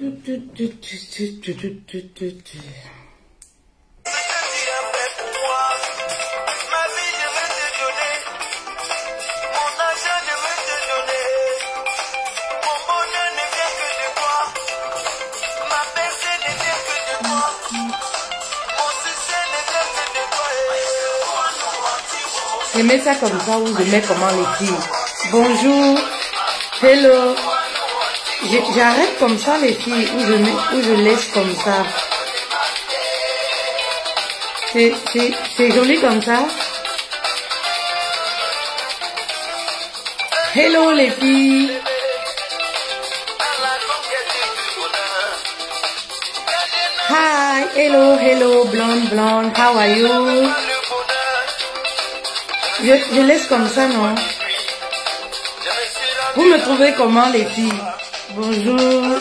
Je mets ça comme ça ou je mets comment les filles. Bonjour. Hello. J'arrête comme ça les filles ou je laisse comme ça. C'est joli comme ça. Hello les filles. Hi, hello, blonde, how are you? Je laisse comme ça, non? Vous me trouvez comment, les filles? Bonjour.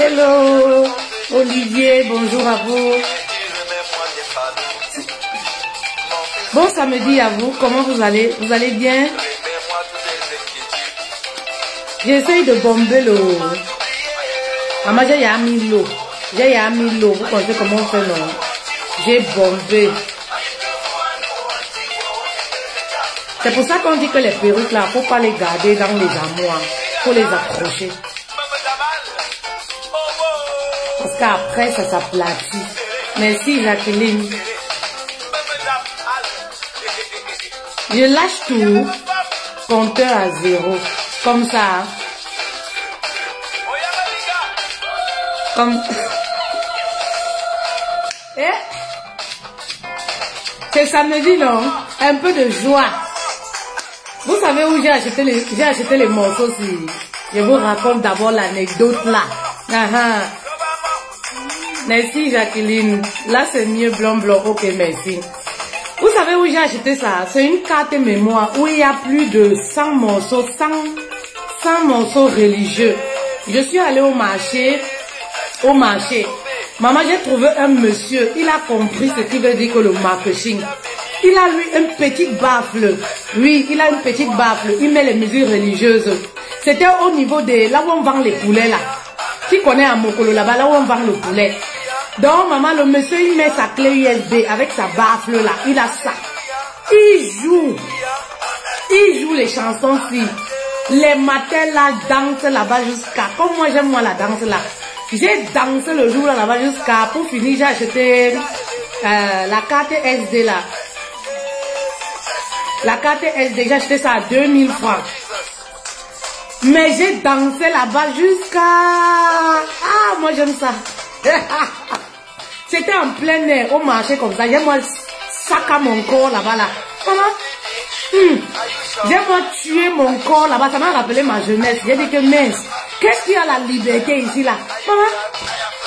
Hello. Olivier, bonjour à vous. Bon samedi à vous, comment vous allez? Vous allez bien? J'essaye de bomber l'eau. Maman, j'ai mis l'eau. Vous comprenez comment on fait, non? J'ai bombé. C'est pour ça qu'on dit que les perruques là, faut pas les garder dans les armoires. Faut les accrocher. Parce qu'après, ça s'aplatit. Merci Jacqueline. Je lâche tout, compteur à 0, comme ça. Comme... C'est samedi, non? Un peu de joie. Vous savez où j'ai acheté les morceaux si je vous raconte d'abord l'anecdote là. Merci Jacqueline. Là c'est mieux blanc. Ok, merci. Vous savez où j'ai acheté ça? C'est une carte mémoire où il y a plus de 100 morceaux, 100 morceaux religieux. Je suis allée au marché. Maman, j'ai trouvé un monsieur. Il a compris ce qui veut dire que le marketing. Il a lui une petite baffle. Oui, il a une petite baffle. Il met les mesures religieuses. C'était au niveau de là où on vend les poulets là. Qui connaît à Mokolo là-bas, là où on vend le poulet. Donc, maman, le monsieur, il met sa clé USB avec sa baffle là. Il a ça. Il joue les chansons si. Les matins là, dansent là-bas jusqu'à. Comme moi, j'aime moi la danse là. J'ai dansé le jour là-bas jusqu'à. Pour finir, j'ai acheté la carte SD là. La carte SD, j'ai acheté ça à 2000 francs. Mais j'ai dansé là-bas jusqu'à. Ah, moi j'aime ça. C'était en plein air, au marché comme ça. J'ai moi sac à mon corps là-bas là. Comment? J'ai moi tué mon corps là-bas. Ça m'a rappelé ma jeunesse. J'ai dit que mince, qu'est-ce qu'il y a la liberté ici là? Comment?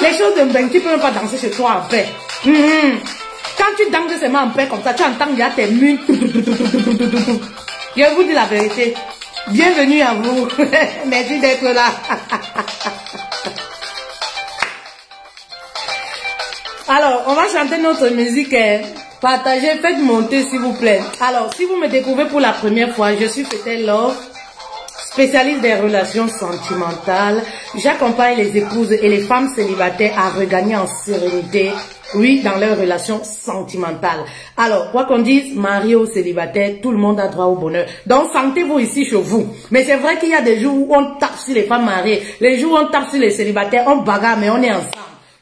Les choses de ben, tu peux même pas danser chez toi en paix. Quand tu danses seulement en paix comme ça, tu entends qu'il y a tes murs. Je vous dis la vérité. Bienvenue à vous. Merci d'être là. Alors, on va chanter notre musique. Partagez, faites monter s'il vous plaît. Alors, si vous me découvrez pour la première fois, je suis Fetel Love, spécialiste des relations sentimentales. J'accompagne les épouses et les femmes célibataires à regagner en sérénité, oui, dans leurs relations sentimentales. Alors, quoi qu'on dise, marié ou célibataire, tout le monde a droit au bonheur. Donc, sentez-vous ici chez vous. Mais c'est vrai qu'il y a des jours où on tape sur les femmes mariées, les jours où on tape sur les célibataires, on bagarre, mais on est ensemble.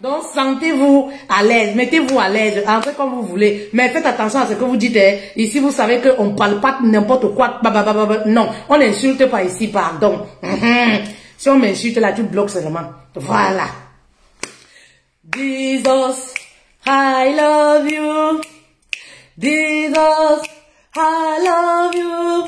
Donc, sentez-vous à l'aise, mettez-vous à l'aise, entrez comme vous voulez. Mais faites attention à ce que vous dites. Ici, vous savez qu'on ne parle pas n'importe quoi. Non, on n'insulte pas ici, pardon. Si on m'insulte là, tu bloques seulement. Voilà. Jesus, I love you. Jesus, I love you.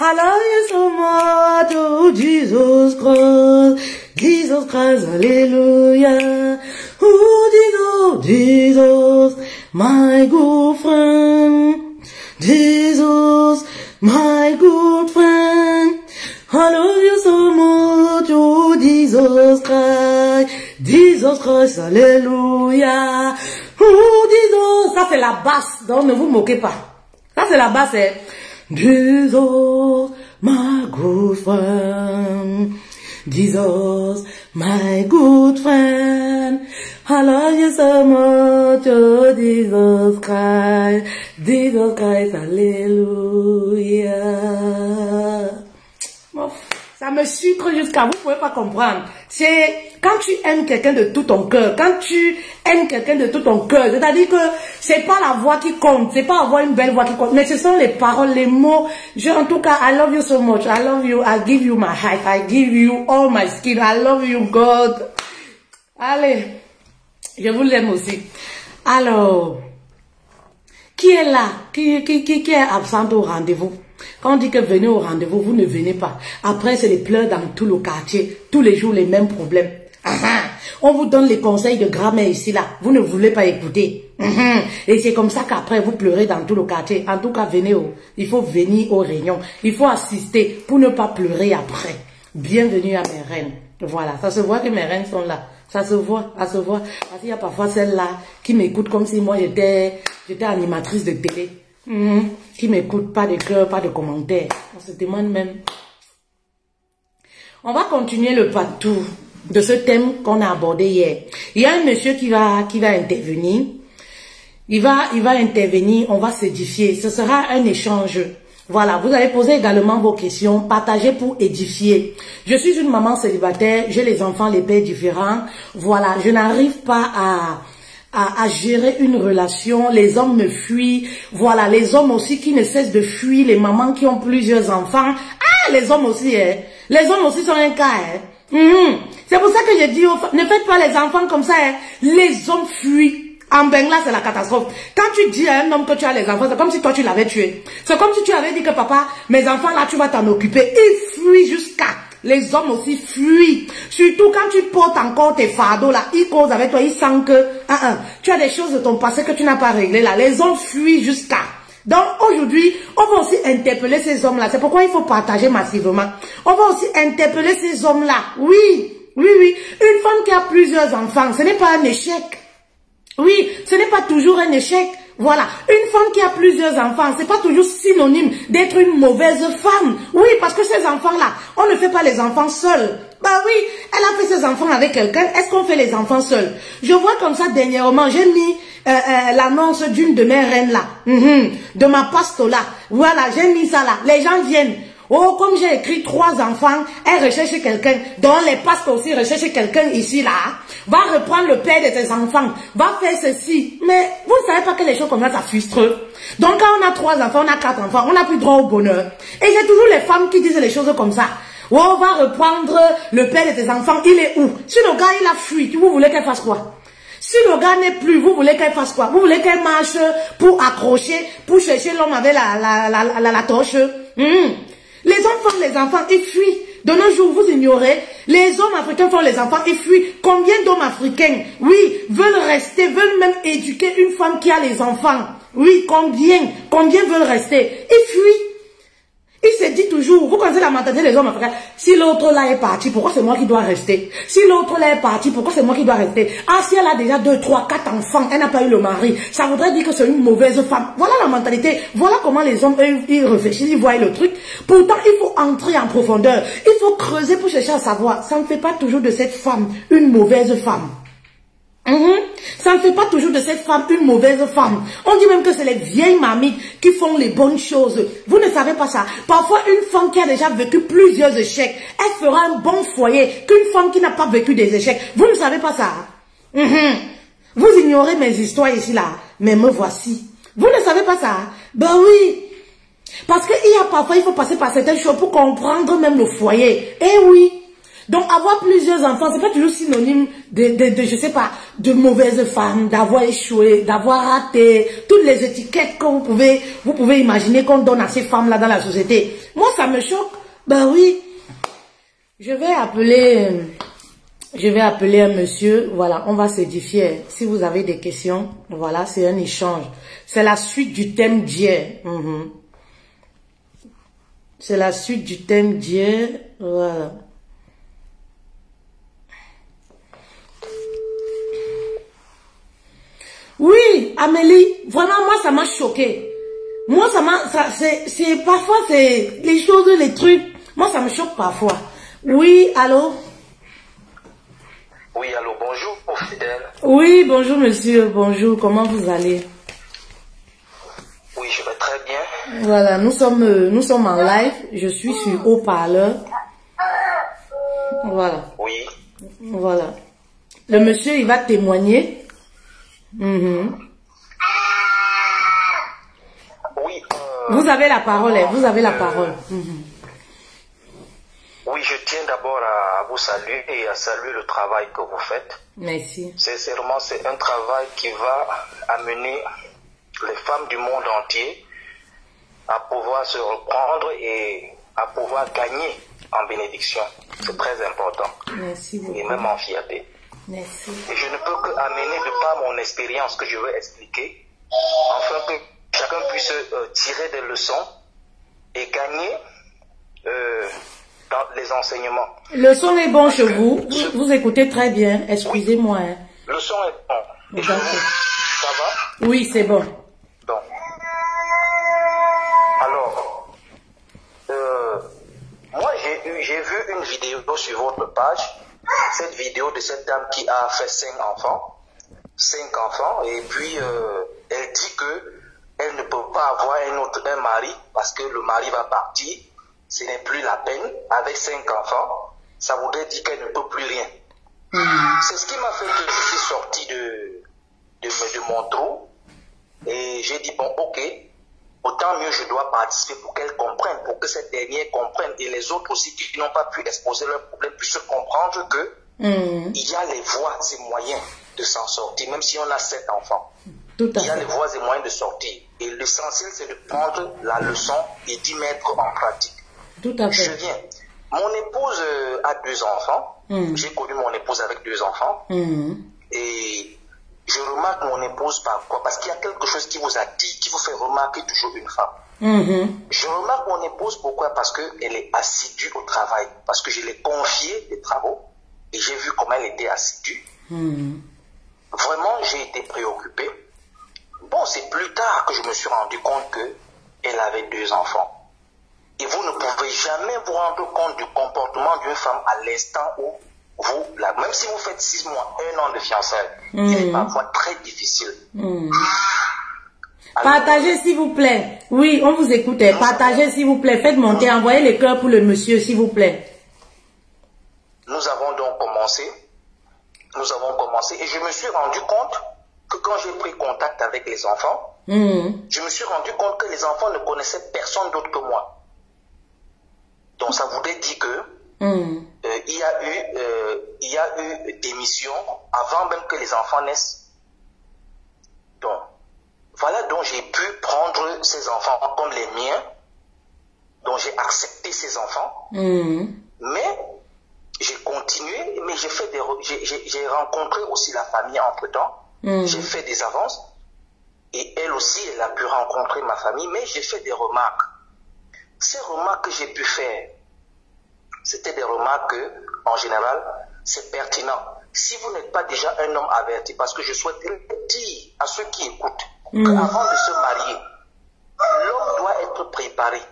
I love you so much, oh Jesus Christ. Jesus Christ, hallelujah. Oh, Jesus, my good friend. Jesus, my good friend. I love you so much, oh Jesus Christ. Jesus Christ, alléluia. Jesus, ça c'est la basse, donc ne vous moquez pas. Ça c'est la basse, c'est Jesus, my good friend. Jesus, my good friend. I love you so much, oh Jesus Christ. Jesus Christ, alléluia. Ça me sucre jusqu'à vous pouvez pas comprendre. C'est quand tu aimes quelqu'un de tout ton cœur, quand tu aimes quelqu'un de tout ton cœur, c'est-à-dire que c'est pas la voix qui compte, c'est pas avoir une belle voix qui compte, mais ce sont les paroles, les mots. En tout cas, I love you so much, I love you, I give you my heart, I give you all my skin, I love you God. Allez, je vous l'aime aussi. Alors, qui est là? Qui est absent au rendez-vous? Quand on dit que venez au rendez-vous, vous ne venez pas. Après, c'est les pleurs dans tout le quartier. Tous les jours, les mêmes problèmes. On vous donne les conseils de grand-mère ici, là. Vous ne voulez pas écouter. Et c'est comme ça qu'après, vous pleurez dans tout le quartier. En tout cas, venez il faut venir aux réunions. Il faut assister pour ne pas pleurer après. Bienvenue à mes reines. Voilà, ça se voit que mes reines sont là. Ça se voit, ça se voit. Parce qu'il y a parfois celles-là qui m'écoutent comme si moi, j'étais animatrice de télé. Qui m'écoute, pas de cœur, pas de commentaires. On se demande même. On va continuer le partout de ce thème qu'on a abordé hier. Il y a un monsieur qui va intervenir. Il va intervenir, on va s'édifier. Ce sera un échange. Voilà, vous allez poser également vos questions, partager pour édifier. Je suis une maman célibataire, j'ai les enfants, les pères différents. Voilà, je n'arrive pas à gérer une relation, les hommes me fuient, voilà, les hommes aussi qui ne cessent de fuir, les mamans qui ont plusieurs enfants, les hommes aussi, les hommes aussi sont un cas, C'est pour ça que je dis, ne faites pas les enfants comme ça, les hommes fuient. En Bengla, c'est la catastrophe. Quand tu dis à un homme que tu as les enfants, c'est comme si toi tu l'avais tué. C'est comme si tu avais dit que papa, mes enfants là, tu vas t'en occuper. Ils fuient jusqu'à... Les hommes aussi fuient. Surtout quand tu portes encore tes fardeaux là, ils causent avec toi, ils sentent que tu as des choses de ton passé que tu n'as pas réglées là. Les hommes fuient jusqu'à. Donc aujourd'hui, on va aussi interpeller ces hommes là. C'est pourquoi il faut partager massivement. On va aussi interpeller ces hommes là. Oui. Une femme qui a plusieurs enfants, ce n'est pas un échec. Oui, ce n'est pas toujours un échec. Voilà, une femme qui a plusieurs enfants, c'est pas toujours synonyme d'être une mauvaise femme. Oui, parce que ces enfants-là, on ne fait pas les enfants seuls. Bah oui, elle a fait ses enfants avec quelqu'un. Est-ce qu'on fait les enfants seuls? Je vois comme ça dernièrement, j'ai mis l'annonce d'une de mes reines là, de ma pasto là. Voilà, j'ai mis ça là. Les gens viennent. Oh, comme j'ai écrit 3 enfants, elle recherche quelqu'un, dont les pastes aussi recherchent quelqu'un ici, là. Va reprendre le père de tes enfants, va faire ceci. Mais vous ne savez pas que les choses comme ça, ça frustre. Donc quand on a 3 enfants, on a 4 enfants, on n'a plus droit au bonheur. Et c'est toujours les femmes qui disent les choses comme ça. Oh, on va reprendre le père de tes enfants, il est où? Si le gars, il a fui, vous voulez qu'elle fasse quoi? Si le gars n'est plus, vous voulez qu'elle fasse quoi? Vous voulez qu'elle marche pour accrocher, pour chercher l'homme avec la torche? Les hommes font les enfants, ils fuient. De nos jours, vous ignorez, les hommes africains font les enfants, ils fuient. Combien d'hommes africains, oui, veulent rester, veulent même éduquer une femme qui a les enfants? Oui, combien veulent rester? Ils fuient. Il se dit toujours, vous connaissez la mentalité des hommes africains, si l'autre là est parti, pourquoi c'est moi qui dois rester? Si l'autre là est parti, pourquoi c'est moi qui dois rester? Ah, si elle a déjà 2, 3, 4 enfants, elle n'a pas eu le mari, ça voudrait dire que c'est une mauvaise femme. Voilà la mentalité, voilà comment les hommes, eux, ils réfléchissent, ils voient le truc. Pourtant, il faut entrer en profondeur, il faut creuser pour chercher à savoir. Ça ne fait pas toujours de cette femme une mauvaise femme. Ça ne fait pas toujours de cette femme une mauvaise femme. On dit même que c'est les vieilles mamies qui font les bonnes choses. Vous ne savez pas ça. Parfois, une femme qui a déjà vécu plusieurs échecs, elle fera un bon foyer qu'une femme qui n'a pas vécu des échecs. Vous ne savez pas ça. Vous ignorez mes histoires ici là, mais me voici. Vous ne savez pas ça. Ben oui. Parce qu'il y a parfois, il faut passer par certaines choses pour comprendre même le foyer. Eh oui. Donc, avoir plusieurs enfants, c'est pas toujours synonyme je sais pas, de mauvaise femme, d'avoir échoué, d'avoir raté, toutes les étiquettes que vous pouvez imaginer qu'on donne à ces femmes-là dans la société. Moi, ça me choque. Ben oui. Je vais appeler un monsieur, voilà, on va s'édifier. Si vous avez des questions, voilà, c'est un échange. C'est la suite du thème d'hier. C'est la suite du thème d'hier, voilà. Amélie, vraiment, moi, ça m'a choqué. Moi, c'est parfois, c'est les choses, les trucs. Moi, ça me choque parfois. Oui, allô? Oui, allô, bonjour, fidèle. Oui, bonjour, monsieur, bonjour, comment vous allez? Oui, je vais très bien. Voilà, nous sommes en live, je suis sur haut-parleur. Voilà. Oui. Voilà. Le monsieur, il va témoigner. Oui. Vous avez la parole, vous avez la parole. Oui, je tiens d'abord à vous saluer et à saluer le travail que vous faites. Merci. Sincèrement, c'est un travail qui va amener les femmes du monde entier à pouvoir se reprendre et à pouvoir gagner en bénédiction. C'est très important. Merci beaucoup. Et même en fierté. Merci. Et je ne peux que amener de par mon expérience que je veux expliquer, afin que chacun puisse tirer des leçons et gagner dans les enseignements. Le son est bon chez vous. Vous écoutez très bien. Excusez-moi. Hein. Le son est bon. Et ça va? Oui, c'est bon. Donc, alors, moi j'ai vu une vidéo sur votre page. Cette vidéo de cette dame qui a fait 5 enfants, et puis elle dit que elle ne peut pas avoir un mari parce que le mari va partir, ce n'est plus la peine. Avec 5 enfants, ça voudrait dire qu'elle ne peut plus rien. C'est ce qui m'a fait que je suis sorti de mon trou et j'ai dit bon ok, autant mieux je dois participer pour qu'elle comprenne, pour que cette dernière comprenne et les autres aussi qui n'ont pas pu exposer leurs problèmes puissent comprendre que il y a les voies et moyens de s'en sortir, même si on a 7 enfants. Il y a les voies et moyens de sortir. Et l'essentiel, c'est de prendre la leçon et d'y mettre en pratique. Tout à fait. Je viens. Mon épouse a 2 enfants. J'ai connu mon épouse avec 2 enfants. Et je remarque mon épouse par quoi? Parce qu'il y a quelque chose qui vous attire, qui vous fait remarquer toujours une femme. Je remarque mon épouse pourquoi? Parce qu'elle est assidue au travail. Parce que je l'ai confié des travaux et j'ai vu comment elle était assidue. Vraiment, j'ai été préoccupé. Bon, c'est plus tard que je me suis rendu compte qu'elle avait 2 enfants. Et vous ne pouvez jamais vous rendre compte du comportement d'une femme à l'instant où vous, là, même si vous faites 6 mois, 1 an de fiançailles, il est parfois très difficile. Alors, partagez s'il vous plaît. Oui, on vous écoute. Partagez s'il vous plaît. Faites monter, envoyez les cœurs pour le monsieur s'il vous plaît. Nous avons donc commencé. Et je me suis rendu compte que quand j'ai pris contact avec les enfants, je me suis rendu compte que les enfants ne connaissaient personne d'autre que moi. Donc ça voudrait dire que il y a eu des missions avant même que les enfants naissent. Donc voilà, donc j'ai pu prendre ces enfants comme les miens. Donc j'ai accepté ces enfants. Mais j'ai continué, mais j'ai rencontré aussi la famille entre-temps. J'ai fait des avances. Et elle aussi, elle a pu rencontrer ma famille, mais j'ai fait des remarques. Ces remarques que j'ai pu faire, c'était des remarques que, en général, c'est pertinent. Si vous n'êtes pas déjà un homme averti, parce que je souhaiterais dire à ceux qui écoutent, qu'avant de se marier, l'homme doit être préparé.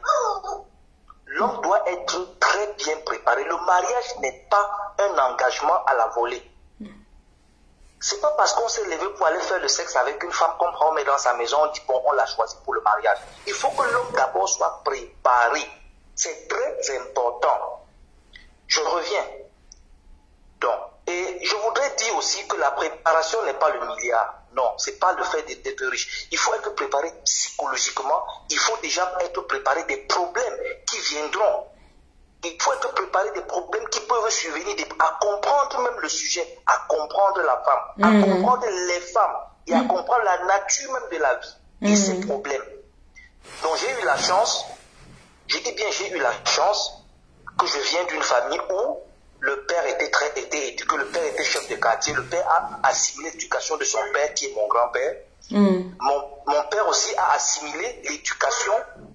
L'homme doit être très bien préparé. Le mariage n'est pas un engagement à la volée. C'est pas parce qu'on s'est levé pour aller faire le sexe avec une femme qu'on prend dans sa maison, on dit bon, on l'a choisi pour le mariage. Il faut que l'homme d'abord soit préparé. C'est très important. Je reviens. Donc, et je voudrais dire aussi que la préparation n'est pas le milliard. Non, c'est pas le fait d'être riche. Il faut être préparé psychologiquement. Il faut déjà être préparé des problèmes qui viendront. Il faut être préparé des problèmes qui peuvent survenir, à comprendre même le sujet, à comprendre la femme, à comprendre les femmes et à comprendre la nature même de la vie et ses problèmes. Donc j'ai eu la chance, j'ai dit bien j'ai eu la chance que je viens d'une famille où le père que le père était chef de quartier, le père a assimilé l'éducation de son père qui est mon grand-père. Mon père aussi a assimilé l'éducation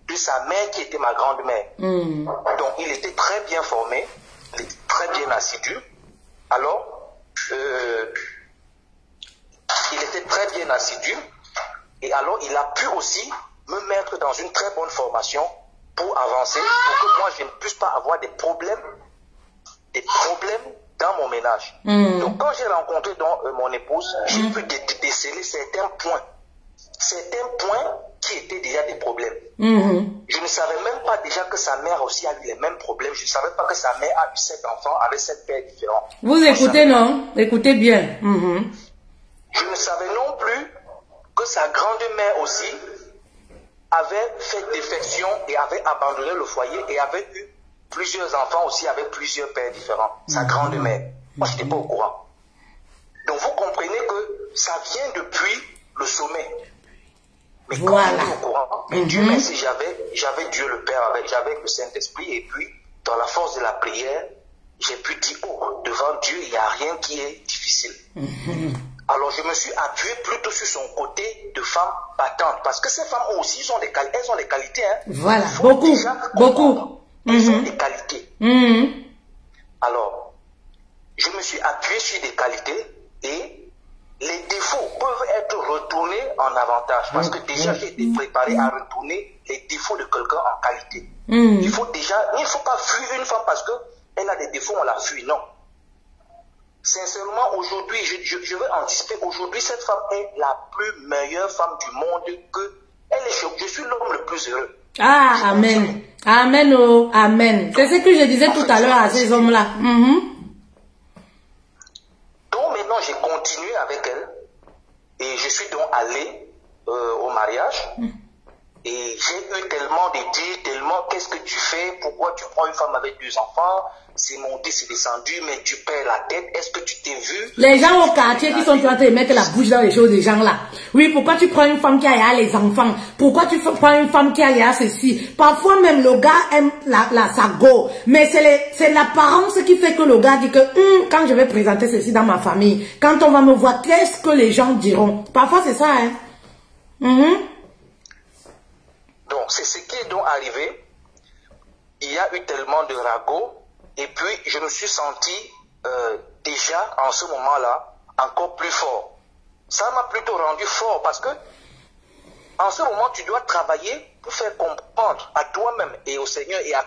de sa mère qui était ma grand-mère. Donc il était très bien formé, il était très bien assidu. Alors, il était très bien assidu Et alors, il a pu aussi me mettre dans une très bonne formation pour avancer, pour que moi, je ne puisse pas avoir des problèmes dans mon ménage. Donc, quand j'ai rencontré mon épouse, j'ai pu déceler certains points qui étaient déjà des problèmes. Je ne savais même pas déjà que sa mère aussi a eu les mêmes problèmes. Je ne savais pas que sa mère a eu 7 enfants avec 7 pères différents. Vous écoutez, non? Écoutez bien. Je ne savais non plus que sa grande-mère aussi avait fait défection et avait abandonné le foyer et avait eu plusieurs enfants aussi avec plusieurs pères différents. Sa grande-mère. Moi, je n'étais pas au courant. Donc, vous comprenez que ça vient depuis le sommet. Mais quand j'étais au courant, Dieu merci, j'avais Dieu le Père, j'avais le Saint-Esprit, et puis, dans la force de la prière, j'ai pu dire, oh, devant Dieu, il n'y a rien qui est difficile. Alors, je me suis appuyé plutôt sur son côté de femme battante, parce que ces femmes aussi, elles ont des qualités. Hein. Voilà, beaucoup. Elles ont des qualités. Alors, je me suis appuyé sur des qualités et les défauts peuvent être retournés en avantage. Parce que déjà, j'ai été préparé à retourner les défauts de quelqu'un en qualité. Il ne faut pas fuir une femme parce qu'elle a des défauts, on la fuit. Non. Sincèrement, aujourd'hui, je veux anticiper. Aujourd'hui, cette femme est la plus meilleure femme du monde je suis l'homme le plus heureux. Ah, amen. Amen, oh, amen. C'est ce que je disais tout à l'heure à ces hommes-là. Donc maintenant, j'ai continué avec elle et je suis donc allé au mariage et j'ai eu tellement de dire, tellement qu'est-ce que tu fais, pourquoi tu prends une femme avec 2 enfants, c'est monté, c'est descendu, mais tu perds la tête, est-ce que tu t'es vu? Les gens au quartier qui sont en train de mettre la bouche dans les choses des gens là. Oui, pourquoi tu prends une femme qui a les enfants? Pourquoi tu prends une femme qui a ceci? Parfois même le gars aime sa go, mais c'est l'apparence qui fait que le gars dit que quand je vais présenter ceci dans ma famille, quand on va me voir, qu'est-ce que les gens diront? Parfois c'est ça, hein. Donc c'est ce qui est donc arrivé. Il y a eu tellement de ragots. Et puis, je me suis senti déjà, en ce moment-là, encore plus fort. Ça m'a plutôt rendu fort parce que, en ce moment, tu dois travailler pour faire comprendre à toi-même et au Seigneur et à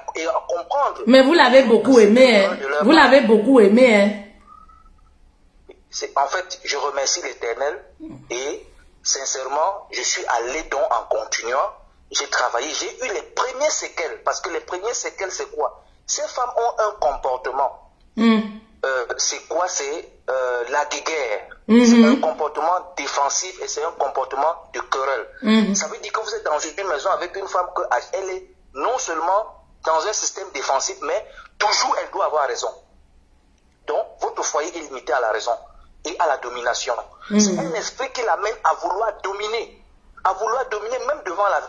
comprendre. Mais vous l'avez beaucoup aimé, hein? Vous l'avez beaucoup aimé, hein? En fait, je remercie l'Éternel et, sincèrement, je suis allé donc en continuant. J'ai travaillé, j'ai eu les premières séquelles. Parce que les premières séquelles, c'est quoi? Ces femmes ont un comportement. C'est quoi? C'est la guéguerre. C'est un comportement défensif et c'est un comportement de querelle. Ça veut dire que vous êtes dans une maison avec une femme qu'elle est non seulement dans un système défensif, mais toujours elle doit avoir raison. Donc, votre foyer est limité à la raison et à la domination. C'est un esprit qui l'amène à vouloir dominer. À vouloir dominer même devant la...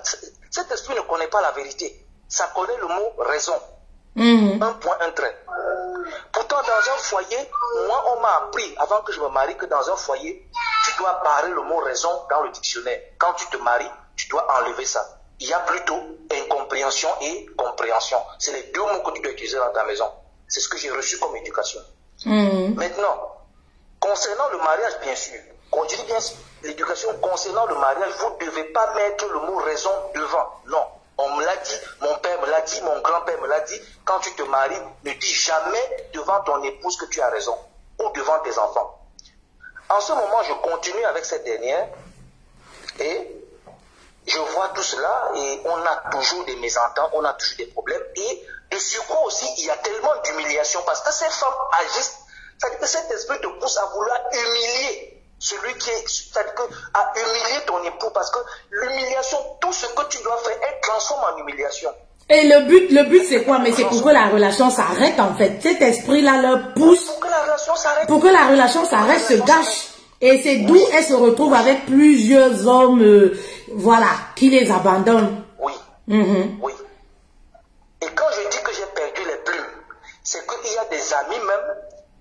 Cet esprit ne connaît pas la vérité. Ça connaît le mot raison. Un point, un trait. Pourtant, dans un foyer, moi, on m'a appris, avant que je me marie, que dans un foyer, tu dois barrer le mot raison dans le dictionnaire. Quand tu te maries, tu dois enlever ça. Il y a plutôt incompréhension et compréhension. C'est les 2 mots que tu dois utiliser dans ta maison. C'est ce que j'ai reçu comme éducation. Maintenant, concernant le mariage, bien sûr, quand je dis bien l'éducation concernant le mariage, vous ne devez pas mettre le mot raison devant. Non. On me l'a dit, mon père me l'a dit, mon grand-père me l'a dit, quand tu te maries, ne dis jamais devant ton épouse que tu as raison, ou devant tes enfants. En ce moment, je continue avec cette dernière, et je vois tout cela, et on a toujours des mésententes, on a toujours des problèmes, et de surcroît aussi, il y a tellement d'humiliation, parce que ces femmes agissent, c'est-à-dire que cet esprit te pousse à vouloir humilier celui qui est, c'est-à-dire à humilier ton époux, parce que l'humiliation, tout ce que tu dois faire, elle transforme en humiliation. Et le but c'est quoi? Mais c'est pour que la relation s'arrête en fait. Cet esprit-là leur pousse pour que la relation s'arrête. Pour que la relation s'arrête, se gâche. Et c'est d'où elle se retrouve avec plusieurs hommes, voilà, qui les abandonnent. Oui. Oui. Et quand je dis que j'ai perdu les plumes, c'est qu'il y a des amis même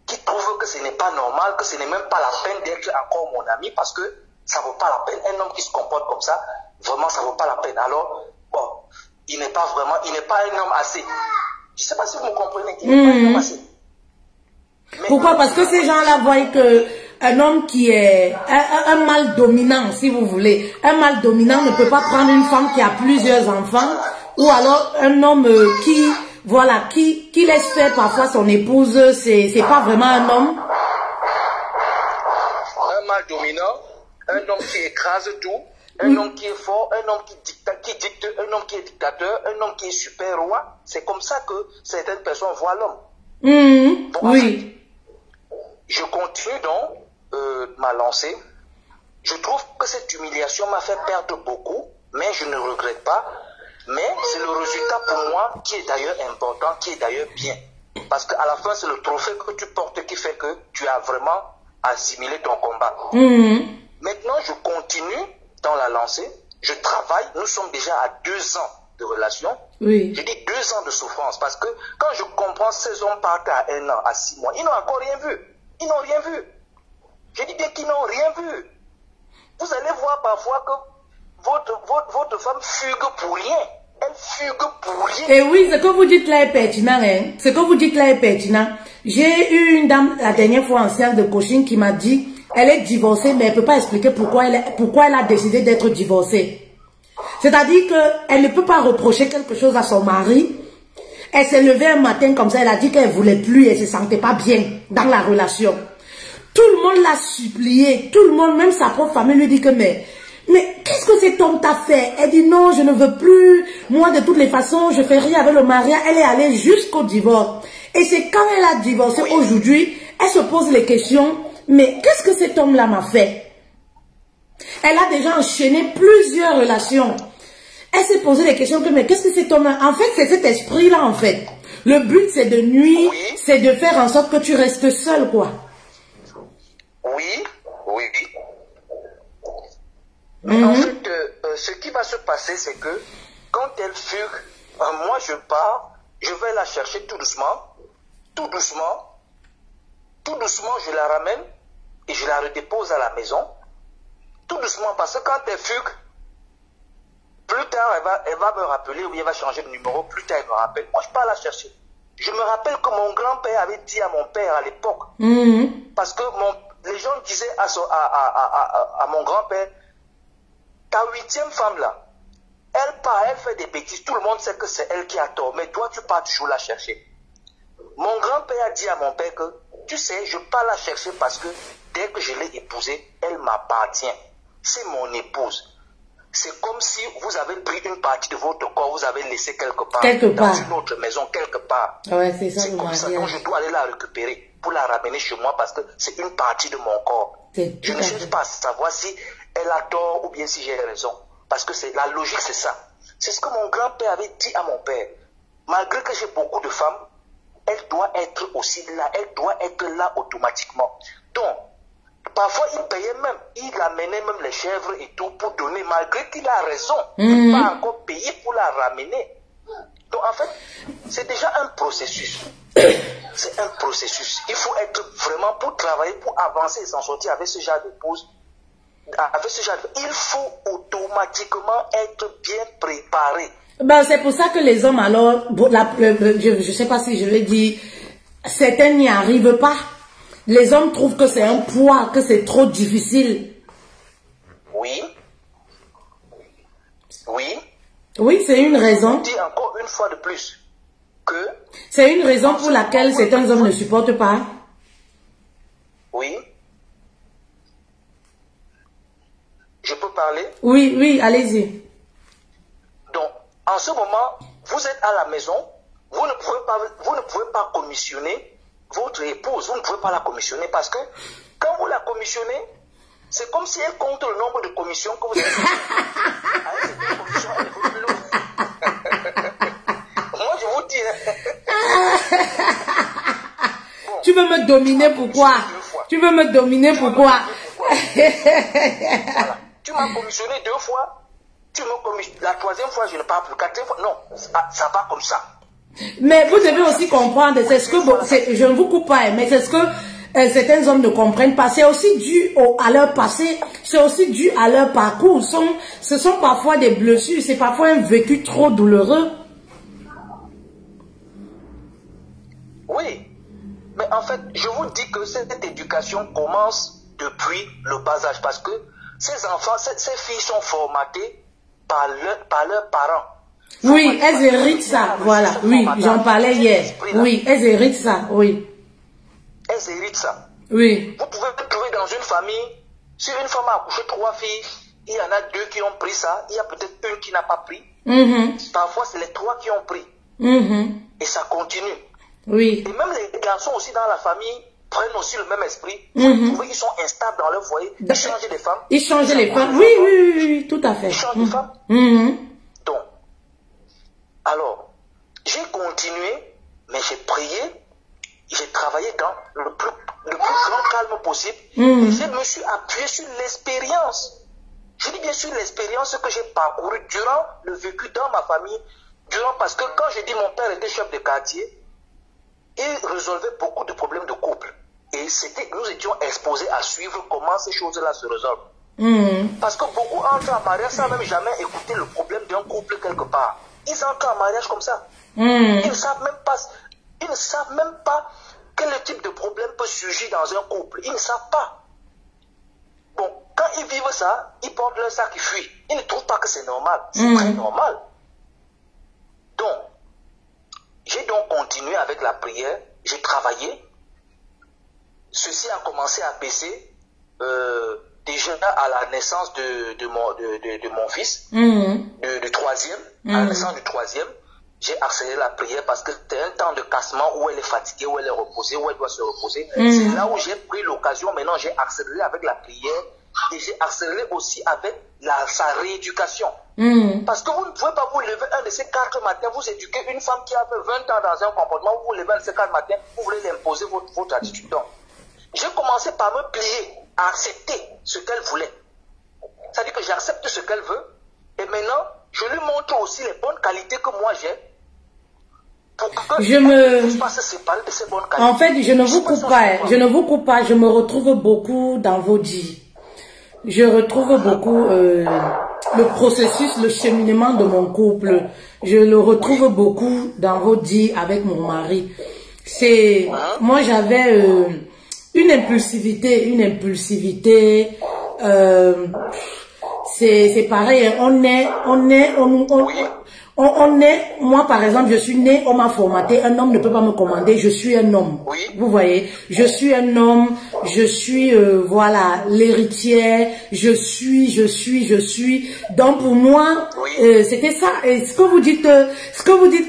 qui trouvent que ce n'est pas normal, que ce n'est même pas la peine d'être encore mon ami parce que ça ne vaut pas la peine. Un homme qui se comporte comme ça, vraiment, ça ne vaut pas la peine. Alors, bon, il n'est pas un homme assez. Je ne sais pas si vous me comprenez, il n'est pas un homme assez. Pourquoi? Parce que ces gens-là voient que un homme qui est un mâle dominant, si vous voulez. Un mâle dominant ne peut pas prendre une femme qui a plusieurs enfants, ou alors un homme qui, voilà, qui laisse faire parfois son épouse, c'est pas vraiment un homme. Un mâle dominant, un homme qui écrase tout, un homme qui est fort, un homme qui dicte, un homme qui est dictateur, un homme qui est super roi. C'est comme ça que certaines personnes voient l'homme. Bon, Oui. Je continue donc ma lancée. Je trouve que cette humiliation m'a fait perdre beaucoup, mais je ne regrette pas. Mais c'est le résultat pour moi qui est d'ailleurs important, qui est d'ailleurs bien. Parce qu'à la fin, c'est le trophée que tu portes qui fait que tu as vraiment assimilé ton combat. Maintenant, je continue dans la lancée. Je travaille. Nous sommes déjà à 2 ans de relation. Oui. Je dis 2 ans de souffrance. Parce que quand je comprends ces hommes partent à 1 an, à 6 mois, ils n'ont encore rien vu. Ils n'ont rien vu. Je dis bien qu'ils n'ont rien vu. Vous allez voir parfois que votre femme fugue pour rien. Elle fugue pour rien. Et oui, ce que vous dites là est pertinent. Hein? Ce que vous dites là est pertinent. J'ai eu une dame la dernière fois en séance de coaching qui m'a dit, elle est divorcée, mais elle ne peut pas expliquer pourquoi elle a décidé d'être divorcée. C'est-à-dire qu'elle ne peut pas reprocher quelque chose à son mari. Elle s'est levée un matin comme ça, elle a dit qu'elle ne voulait plus, elle ne se sentait pas bien dans la relation. Tout le monde l'a supplié, tout le monde, même sa propre famille lui dit que mais qu'est-ce que cet homme t'a fait? Elle dit non, je ne veux plus, moi de toutes les façons, je fais rien avec le mariage. Elle est allée jusqu'au divorce. Et c'est quand elle a divorcé aujourd'hui, elle se pose les questions, mais qu'est-ce que cet homme-là m'a fait? Elle a déjà enchaîné plusieurs relations. Elle s'est posé les questions que mais qu'est-ce que cet homme-là? En fait, c'est cet esprit-là en fait. Le but c'est de nuire, c'est de faire en sorte que tu restes seul quoi. Oui. En fait, ce qui va se passer, c'est que quand elle fugue, moi je pars, je vais la chercher tout doucement, je la ramène et je la redépose à la maison, tout doucement, parce que quand elle fugue, plus tard elle va me rappeler ou elle va changer de numéro, plus tard elle me rappelle. Moi je pars la chercher. Je me rappelle que mon grand-père avait dit à mon père à l'époque, parce que les gens disaient à mon grand-père, ta 8e femme là, elle part, elle fait des bêtises, tout le monde sait que c'est elle qui a tort, mais toi tu pars toujours la chercher. Mon grand-père a dit à mon père que, tu sais, je pars la chercher parce que dès que je l'ai épousée, elle m'appartient. C'est mon épouse. C'est comme si vous avez pris une partie de votre corps, vous avez laissé quelque part. Dans une autre maison, quelque part. Ouais, c'est ça. C'est comme ça, donc je dois aller la récupérer pour la ramener chez moi parce que c'est une partie de mon corps. Je ne cherche pas à savoir si elle a tort ou bien si j'ai raison. Parce que la logique, c'est ça. C'est ce que mon grand-père avait dit à mon père. Malgré que j'ai beaucoup de femmes, elle doit être aussi là. Elle doit être là automatiquement. Donc, parfois, il payait même. Il amenait même les chèvres et tout pour donner. Malgré qu'il a raison, il va encore payer pour la ramener. Donc, en fait, c'est déjà un processus. C'est un processus. Il faut être vraiment pour travailler, pour avancer et s'en sortir avec ce genre d'épouse. Il faut automatiquement être bien préparé. Ben, c'est pour ça que les hommes, alors, je ne sais pas si je l'ai dit, certains n'y arrivent pas. Les hommes trouvent que c'est un poids, que c'est trop difficile. Oui. Oui, c'est une raison. Je dis encore une fois de plus que... C'est une raison pour laquelle certains hommes ne supportent pas. Oui. Je peux parler? Oui, allez-y. Donc, en ce moment, vous êtes à la maison, vous ne pouvez pas commissionner votre épouse, vous ne pouvez pas la commissionner parce que quand vous la commissionnez, c'est comme si elle compte le nombre de commissions que vous avez. Moi, je vous dis. Bon, tu veux me dominer pourquoi? Tu veux me dominer pourquoi? Voilà. Tu m'as commissionné 2 fois. La 3e fois, je ne parle plus. 4e fois, non, ça va comme ça. Mais vous devez aussi comprendre, c'est ce que je ne vous coupe pas, mais c'est ce que certains hommes ne comprennent pas. C'est aussi dû à leur passé, c'est aussi dû à leur parcours. Ce sont parfois des blessures, c'est parfois un vécu trop douloureux. Oui, mais en fait, je vous dis que cette éducation commence depuis le bas âge. Parce que ces enfants, ces filles sont formatées par leurs parents. Oui, elles héritent ça, voilà. Oui, j'en parlais hier. Oui, elles héritent ça, oui. Elles héritent ça. Oui. Vous pouvez trouver dans une famille, si une femme a accouché 3 filles, il y en a 2 qui ont pris ça, il y a peut-être une qui n'a pas pris. Parfois, c'est les 3 qui ont pris. Et ça continue. Oui. Et même les garçons aussi dans la famille prennent aussi le même esprit. Vous trouvez, ils sont instables dans leur foyer. Ils changent les femmes. Ils changent les femmes. Oui, tout à fait. Ils changent les femmes. Donc, alors, j'ai continué, mais j'ai prié, j'ai travaillé dans le plus grand calme possible. Et je me suis appuyé sur l'expérience. Je dis bien sûr l'expérience que j'ai parcourue durant le vécu dans ma famille. Parce que quand je dis mon père était chef de quartier, il résolvait beaucoup de problèmes de couple. Et nous étions exposés à suivre comment ces choses-là se résolvent. Parce que beaucoup entrent en mariage sans même jamais écouter le problème d'un couple quelque part. Ils entrent en mariage comme ça. Ils ne savent même pas quel type de problème peut surgir dans un couple. Ils ne savent pas. Bon, quand ils vivent ça, ils portent leur sac et fuient. Ils ne trouvent pas que c'est normal. C'est très normal. Donc, j'ai donc continué avec la prière. J'ai travaillé. Ceci a commencé à baisser déjà à la naissance de mon fils, du troisième. À la naissance du troisième, j'ai accéléré la prière parce que c'était un temps de cassement où elle est fatiguée, où elle est reposée, où elle doit se reposer. C'est là où j'ai pris l'occasion. Maintenant, j'ai accéléré avec la prière et j'ai accéléré aussi avec sa rééducation. Parce que vous ne pouvez pas vous lever un de ces 4 matins, vous éduquer une femme qui a fait 20 ans dans un comportement, vous vous levez un de ces 4 matins, vous voulez l'imposer votre attitude. Donc, j'ai commencé par me plier, à accepter ce qu'elle voulait. C'est-à-dire que j'accepte ce qu'elle veut et maintenant, je lui montre aussi les bonnes qualités que moi j'ai. En fait, je ne vous coupe pas, je me retrouve beaucoup dans vos dits. Je retrouve beaucoup le processus, le cheminement de mon couple. Je le retrouve beaucoup dans vos dits avec mon mari. Moi j'avais une impulsivité, c'est pareil, moi par exemple, je suis née, on m'a formaté, un homme ne peut pas me commander, je suis un homme. Vous voyez, je suis un homme, je suis, voilà, l'héritière, je suis. Donc pour moi, c'était ça. Et ce que vous dites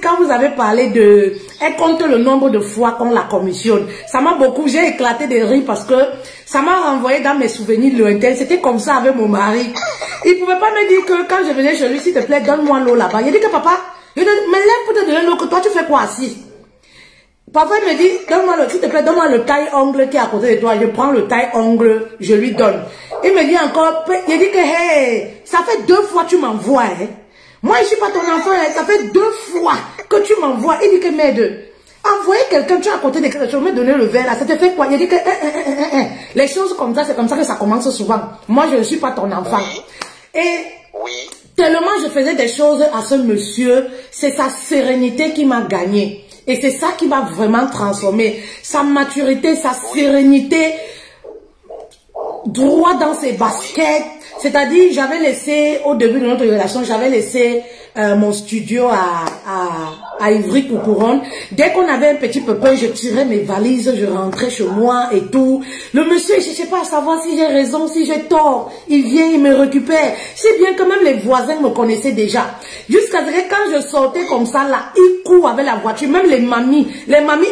quand vous avez parlé de, elle compte le nombre de fois qu'on la commissionne. Ça m'a beaucoup, j'ai éclaté de rire parce que ça m'a renvoyé dans mes souvenirs lointains. C'était comme ça avec mon mari. Il ne pouvait pas me dire que quand je venais chez lui, s'il te plaît, donne-moi l'eau là-bas. Il dit que papa, me lève pour te donner l'eau, que toi tu fais quoi assis? Parfois il me dit, donne-moi l'eau, s'il te plaît, donne-moi le taille-ongle qui est à côté de toi. Je prends le taille-ongle, je lui donne. Il me dit encore, il dit que hey, ça fait 2 fois que tu m'envoies. Hein. Moi je ne suis pas ton enfant, hein, ça fait 2 fois que tu m'envoies. Il dit que merde. Envoyer quelqu'un, tu es à côté de quelque chose, me donner le verre là, ça te fait quoi? Il dit que les choses comme ça, c'est comme ça que ça commence souvent. Moi, je ne suis pas ton enfant. Et tellement je faisais des choses à ce monsieur, c'est sa sérénité qui m'a gagné. Et c'est ça qui m'a vraiment transformé. Sa maturité, sa sérénité, droit dans ses baskets. C'est-à-dire, j'avais laissé, au début de notre relation, j'avais laissé mon studio à Ivry-Couronne. Dès qu'on avait un petit pépin, je tirais mes valises, je rentrais chez moi et tout. Le monsieur, il ne cherchait pas à savoir si j'ai raison, si j'ai tort. Il vient, il me récupère. C'est bien que même les voisins me connaissaient déjà. Jusqu'à ce que quand je sortais comme ça, là, ils courent avec la voiture. Même les mamies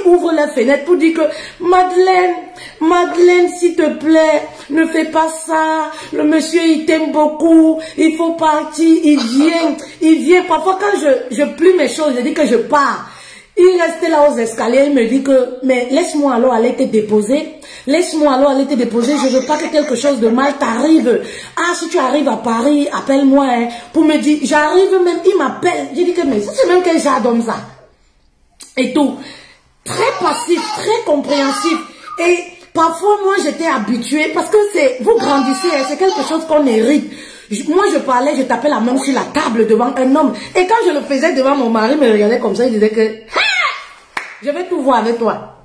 ouvrent leurs fenêtres pour dire que Madeleine, s'il te plaît, ne fais pas ça. Le monsieur, il t'aime beaucoup. Il faut partir. Il vient. Parfois, quand je plie mes choses, je dis que je pars. Il restait là aux escaliers. Il me dit que, mais laisse-moi alors aller te déposer. Laisse-moi alors aller te déposer. Je veux pas que quelque chose de mal t'arrive. Ah, si tu arrives à Paris, appelle-moi, hein, pour me dire, j'arrive même, il m'appelle. Je dis que, mais ça, c'est même quel genre d'homme ça. Et tout. Très passif, très compréhensif. Et parfois, moi, j'étais habituée, parce que vous grandissez, hein, c'est quelque chose qu'on hérite. Moi, je parlais, je tapais la main sur la table devant un homme. Et quand je le faisais devant mon mari, il me regardait comme ça, il disait que, je vais tout voir avec toi.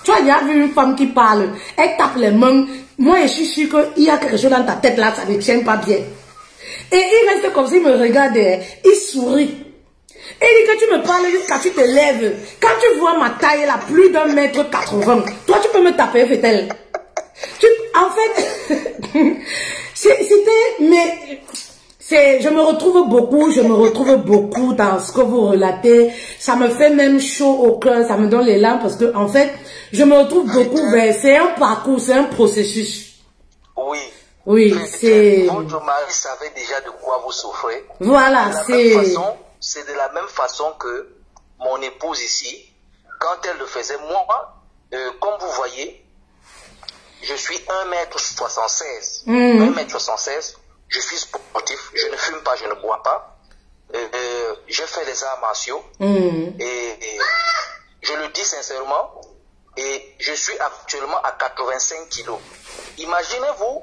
Tu as déjà vu une femme qui parle, elle tape les mains. Moi, je suis sûre qu'il y a quelque chose dans ta tête là, ça ne tient pas bien. Et il reste comme ça, il me regarde, il sourit. Et il dit que tu me parles jusqu'à tu te lèves. Quand tu vois ma taille là, plus d'1,80 m, toi tu peux me taper, fait-elle. En fait, c'était, mais je me retrouve beaucoup dans ce que vous relatez. Ça me fait même chaud au cœur, ça me donne les larmes parce que en fait, je me retrouve beaucoup vers, c'est un parcours, c'est un processus. Oui. Oui, c'est... Votre mari savait déjà de quoi vous souffrez. Voilà, c'est de la même façon que mon épouse ici, quand elle le faisait, moi, comme vous voyez, je suis 1,76 m. 1,76 m, je suis sportif, je ne fume pas, je ne bois pas. Je fais des arts martiaux. Et je le dis sincèrement, et je suis actuellement à 85 kilos. Imaginez-vous,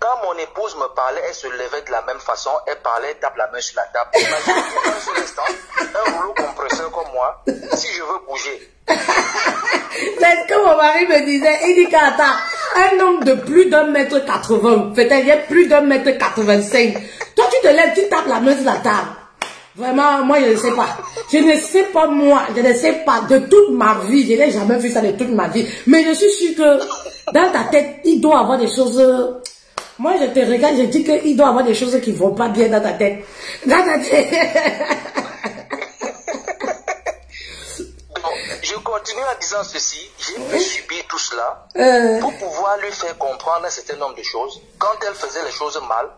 quand mon épouse me parlait, elle se levait de la même façon, elle parlait, elle tape la main sur la table. Imaginez-vous un seul instant, un rouleau compresseur comme moi, si je veux bouger. C'est ce que mon mari me disait, il dit qu'attends, un homme de plus d'1,80 m, c'est-à-dire plus d'1,85 m, toi tu te lèves, tu tapes la main sur la table. Vraiment, moi je ne sais pas. Je ne sais pas moi, je ne sais pas de toute ma vie, je n'ai jamais vu ça de toute ma vie. Mais je suis sûre que dans ta tête, il doit avoir des choses... Moi, je te regarde, je dis qu'il doit y avoir des choses qui ne vont pas bien dans ta tête. Dans ta tête. Donc, je continue en disant ceci. J'ai subi tout cela pour pouvoir lui faire comprendre un certain nombre de choses. Quand elle faisait les choses mal,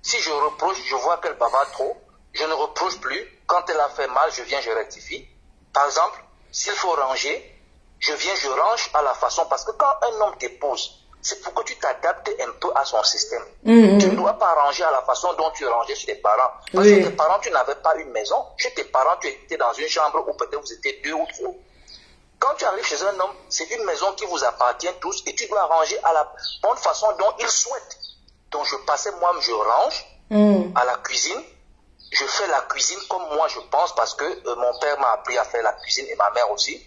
si je reproche, je vois qu'elle bavarde trop, je ne reproche plus. Quand elle a fait mal, je viens, je rectifie. Par exemple, s'il faut ranger, je viens, je range à la façon. Parce que quand un homme t'épouse, c'est pour que tu t'adaptes un peu à son système. Tu ne dois pas ranger à la façon dont tu rangeais chez tes parents. Parce que tes parents, tu n'avais pas une maison. Chez tes parents, tu étais dans une chambre où peut-être vous étiez 2 ou 3. Quand tu arrives chez un homme, c'est une maison qui vous appartient tous et tu dois ranger à la bonne façon dont il souhaite. Donc je passais moi-même, je range à la cuisine. Je fais la cuisine comme moi je pense parce que mon père m'a appris à faire la cuisine et ma mère aussi.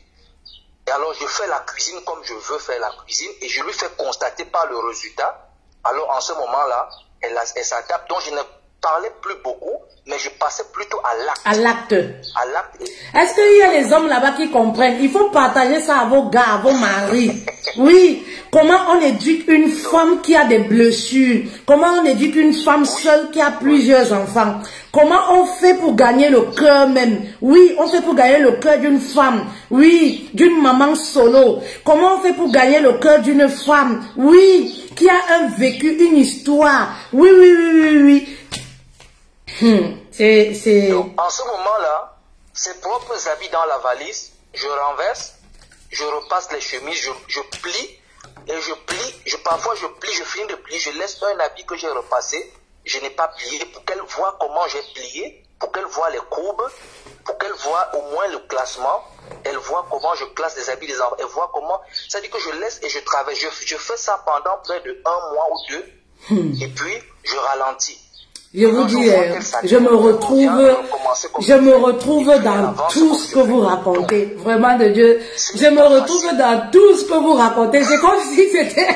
Et alors, je fais la cuisine comme je veux faire la cuisine et je lui fais constater par le résultat. Alors, en ce moment-là, elle s'adapte. Donc, je ne parlais plus beaucoup, mais je passais plutôt à l'acte. À l'acte. À l'acte. Est-ce qu'il y a des hommes là-bas qui comprennent? Il faut partager ça à vos gars, à vos maris. Oui. Comment on éduque une femme qui a des blessures? Comment on éduque une femme seule qui a plusieurs enfants? Comment on fait pour gagner le cœur même? Oui, on fait pour gagner le cœur d'une femme. Oui, d'une maman solo. Comment on fait pour gagner le cœur d'une femme? Oui, qui a un vécu, une histoire. Oui, oui, oui, oui, oui. Donc, en ce moment-là, ses propres habits dans la valise, je renverse, je repasse les chemises, je plie. Et je plie, parfois je plie, je finis de plier, je laisse un habit que j'ai repassé, je n'ai pas plié, pour qu'elle voit comment j'ai plié, pour qu'elle voit les courbes, pour qu'elle voit au moins le classement, elle voit comment je classe les habits des enfants, elle voit comment, ça dit que je laisse et je travaille, je fais ça pendant près de 1 mois ou 2, et puis je ralentis. Je vous dis, je me retrouve dans tout ce que vous racontez. Vraiment de Dieu, je me retrouve dans tout ce que vous racontez. C'est comme si c'était...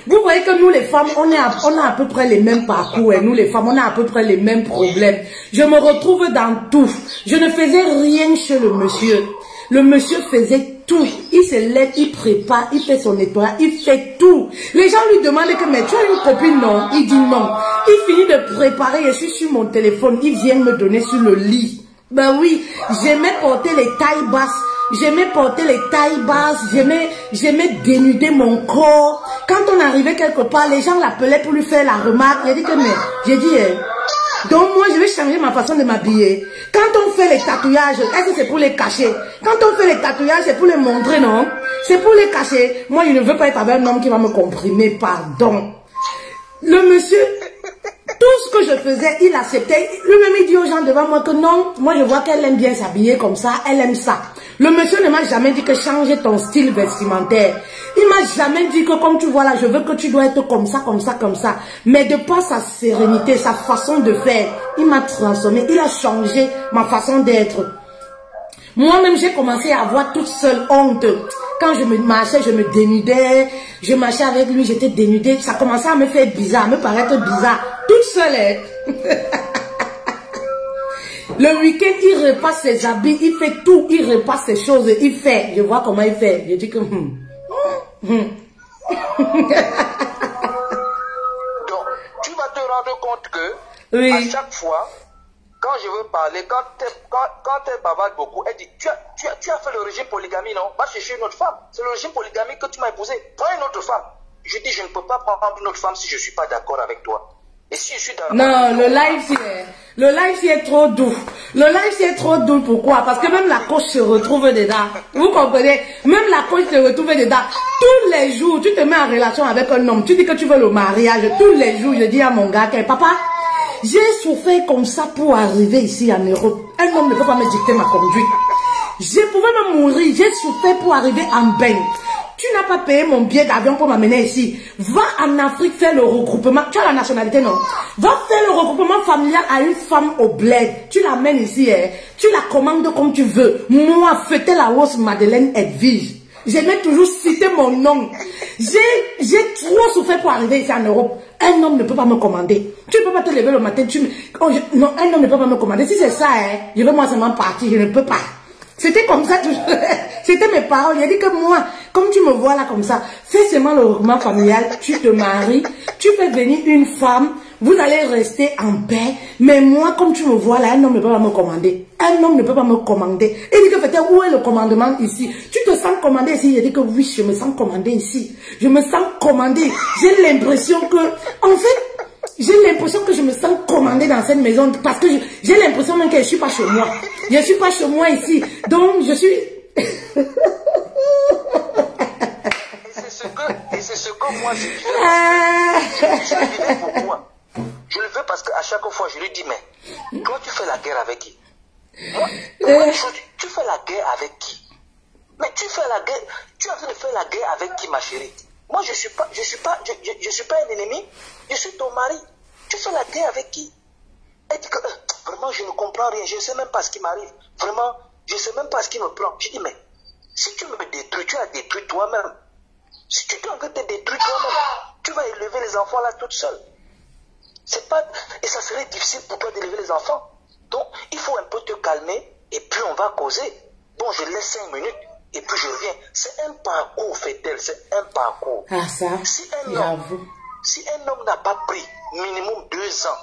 Vous voyez que nous les femmes, on a à peu près les mêmes parcours. Et nous les femmes, on a à peu près les mêmes problèmes. Je me retrouve dans tout. Je ne faisais rien chez le monsieur. Le monsieur faisait tout. Il se lève, il prépare, il fait son nettoyage, il fait tout. Les gens lui demandent que mais tu as une copine? Non. Il dit non. Il finit de préparer, je suis sur mon téléphone, il vient me donner sur le lit. Ben oui, j'aimais porter les tailles basses. J'aimais porter les tailles basses, j'aimais dénuder mon corps. Quand on arrivait quelque part, les gens l'appelaient pour lui faire la remarque. J'ai dit que mais, j'ai dit, donc moi je vais changer ma façon de m'habiller. Quand on fait les tatouages, est-ce que c'est pour les cacher? Quand on fait les tatouages, c'est pour les montrer, non? C'est pour les cacher. Moi je ne veux pas être avec un homme qui va me comprimer, pardon. Le monsieur, tout ce que je faisais, il acceptait. Lui-même il dit aux gens devant moi que non, moi je vois qu'elle aime bien s'habiller comme ça, elle aime ça. Le monsieur ne m'a jamais dit que changer ton style vestimentaire. Il m'a jamais dit que comme tu vois là, je veux que tu dois être comme ça, comme ça, comme ça. Mais de par sa sérénité, sa façon de faire, il m'a transformé, il a changé ma façon d'être. Moi-même, j'ai commencé à avoir toute seule honte. Quand je me marchais, je me dénudais. Je marchais avec lui, j'étais dénudée. Ça commençait à me faire bizarre, à me paraître bizarre. Toute seule, hein. Le week-end, il repasse ses habits, il fait tout, il repasse ses choses, il fait. Je vois comment il fait. Je dis que... Donc, tu vas te rendre compte que, oui. À chaque fois, quand je veux parler, quand elle bavarde beaucoup, elle dit, tu as fait le régime polygamie, non? Va chercher une autre femme. C'est le régime polygamie que tu m'as imposé. Prends une autre femme. Je dis, je ne peux pas prendre une autre femme si je ne suis pas d'accord avec toi. Et si je suis d'accord... Non, le live, est trop doux. Le live, est trop doux. Pourquoi? Parce que même la coach se retrouve dedans. Vous comprenez? Même la coach se retrouve dedans. Tous les jours, tu te mets en relation avec un homme. Tu dis que tu veux le mariage. Tous les jours, je dis à mon gars, que, papa, j'ai souffert comme ça pour arriver ici en Europe. Un homme ne peut pas me dicter ma conduite. Je pouvais me mourir. J'ai souffert pour arriver en bain. Tu n'as pas payé mon billet d'avion pour m'amener ici. Va en Afrique faire le regroupement. Tu as la nationalité, non? Va faire le regroupement familial à une femme au bled. Tu l'amènes ici, hein? Tu la commandes comme tu veux. Moi, fêter la Rose Madeleine Edwige. J'aimais toujours citer mon nom. J'ai trop souffert pour arriver ici en Europe. Un homme ne peut pas me commander. Tu ne peux pas te lever le matin. Non, un homme ne peut pas me commander. Si c'est ça, hein, je veux moi seulement partir. Je ne peux pas. C'était comme ça toujours. C'était mes paroles. Il a dit que moi, comme tu me vois là comme ça, fais seulement le regroupement familial, tu te maries, tu fais venir une femme, vous allez rester en paix. Mais moi, comme tu me vois là, un homme ne peut pas me commander. Un homme ne peut pas me commander. Il dit que peut-être où est le commandement ici? Tu te sens commandé ici? Il dit que oui, je me sens commandé ici. Je me sens commandé. J'ai l'impression que, en fait, j'ai l'impression que je me sens commandée dans cette maison parce que j'ai l'impression même que je ne suis pas chez moi. Je ne suis pas chez moi ici. Donc, je suis... Et c'est ce que moi je vivais. Je le vivais pourquoi? Je le veux parce qu'à chaque fois, je lui dis, mais toi, tu fais la guerre avec qui? Moi, tu fais la guerre avec qui? Mais tu fais la guerre, tu es en train de faire la guerre avec qui, ma chérie? Moi, je suis pas un ennemi, je suis ton mari. Tu fais la guerre avec qui? Elle dit que vraiment, je ne comprends rien, je ne sais même pas ce qui m'arrive. Vraiment, je ne sais même pas ce qui me prend. Je dis, mais si tu me détruis, tu as détruit toi-même. Si tu es en train de te détruire toi-même, tu vas élever les enfants là toute seule. C'est pas... Et ça serait difficile pour toi d'élever les enfants. Donc, il faut un peu te calmer et puis on va causer. Bon, je laisse 5 minutes. Et puis je reviens. C'est un parcours, fait-elle. C'est un parcours. Ah, ça, si un homme n'a pas pris minimum 2 ans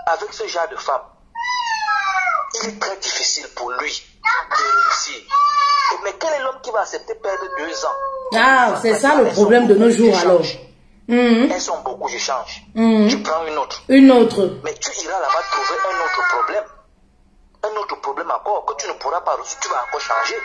avec ce genre de femme, il est très difficile pour lui de réussir. Mais quel est l'homme qui va accepter perdre 2 ans? Ah, c'est ça le problème de nos jours alors. Elles sont beaucoup, je change. Je prends une autre. Une autre. Mais tu iras là-bas trouver un autre problème. Un autre problème encore que tu ne pourras pas résoudre. Tu vas encore changer.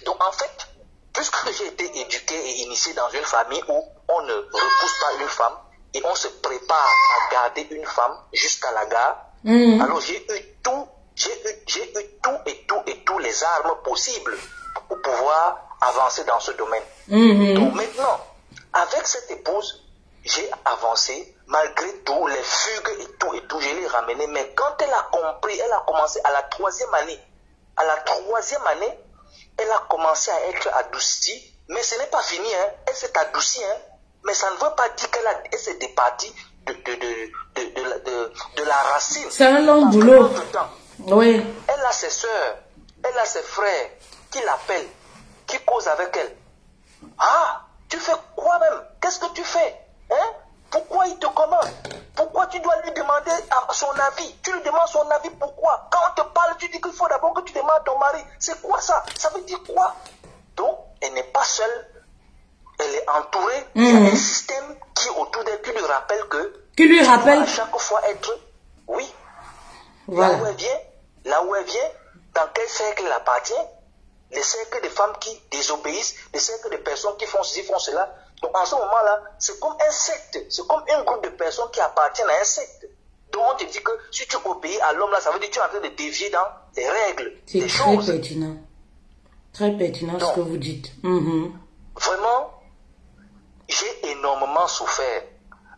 Donc en fait, puisque j'ai été éduqué et initié dans une famille où on ne repousse pas une femme et on se prépare à garder une femme jusqu'à la gare, alors j'ai eu tous les armes possibles pour pouvoir avancer dans ce domaine. Donc maintenant, avec cette épouse, j'ai avancé malgré tout, les fugues et tout, je l'ai ramené. Mais quand elle a compris, elle a commencé à la 3e année. À la 3e année, elle a commencé à être adoucie, mais ce n'est pas fini, hein. Elle s'est adoucie, hein. Mais ça ne veut pas dire qu'elle s'est départie de la racine. C'est un long boulot. Oui. Elle a ses soeurs, elle a ses frères qui l'appellent, qui causent avec elle. Ah, tu fais quoi même? Qu'est-ce que tu fais? Hein? Pourquoi il te commande? Pourquoi tu dois lui demander son avis? Tu lui demandes son avis, pourquoi? Quand on te parle, tu dis qu'il faut d'abord que tu demandes à ton mari. C'est quoi ça? Ça veut dire quoi? Donc, elle n'est pas seule. Elle est entourée. Il y a un système qui autour d'elle, qui lui rappelle que... Qui lui rappelle... à chaque fois être... Oui. Voilà. Là où elle vient, dans quel cercle elle appartient, les cercles de femmes qui désobéissent, les cercles de personnes qui font ceci, font cela. Donc en ce moment-là, c'est comme un secte, c'est comme un groupe de personnes qui appartiennent à un secte. Donc on te dit que si tu obéis à l'homme là, ça veut dire que tu es en train de dévier dans les règles, des choses. C'est très pertinent. Très pertinent. Donc, ce que vous dites. Vraiment, j'ai énormément souffert.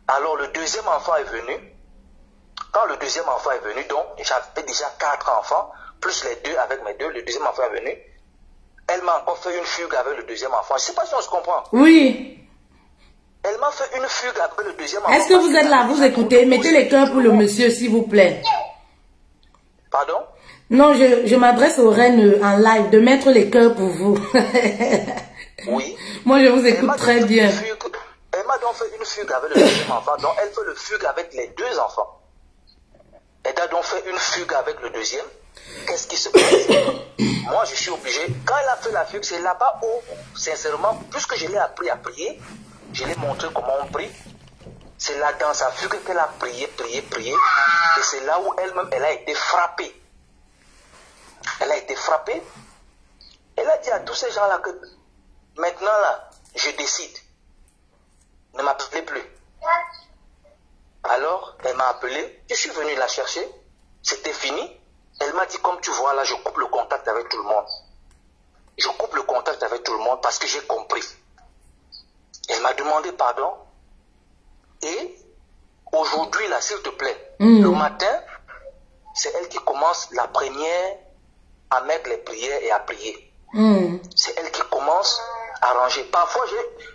Alors le deuxième enfant est venu. Quand le deuxième enfant est venu, donc j'avais déjà 4 enfants. plus les deux avec mes deux, le deuxième enfant est venu. Elle m'a encore fait une fugue avec le deuxième enfant. Je ne sais pas si on se comprend. Oui. Elle m'a fait une fugue avec le deuxième enfant. Est-ce que vous êtes là, vous écoutez? Mettez les cœurs pour le monsieur, s'il vous plaît. Pardon? Non, je m'adresse aux reines en live, de mettre les cœurs pour vous. Oui. Moi, je vous écoute très bien. Elle m'a donc fait une fugue avec le deuxième enfant, donc elle fait le fugue avec les deux enfants. Elle a donc fait une fugue avec le deuxième. Qu'est-ce qui se passe? Moi, je suis obligé. Quand elle a fait la fugue, c'est là-bas où, sincèrement, puisque je l'ai appris à prier, je l'ai montré comment on prie. C'est là dans sa fugue qu'elle a prié. Et c'est là où elle-même, elle a été frappée. Elle a été frappée. Elle a dit à tous ces gens-là que maintenant, là, je décide. Ne m'appelez plus. Alors, elle m'a appelé. Je suis venu la chercher. C'était fini. Elle m'a dit, comme tu vois là, je coupe le contact avec tout le monde. Je coupe le contact avec tout le monde parce que j'ai compris. Elle m'a demandé pardon. Et aujourd'hui, là, s'il te plaît, le matin, c'est elle qui commence la première à mettre les prières et à prier. C'est elle qui commence à ranger. Parfois,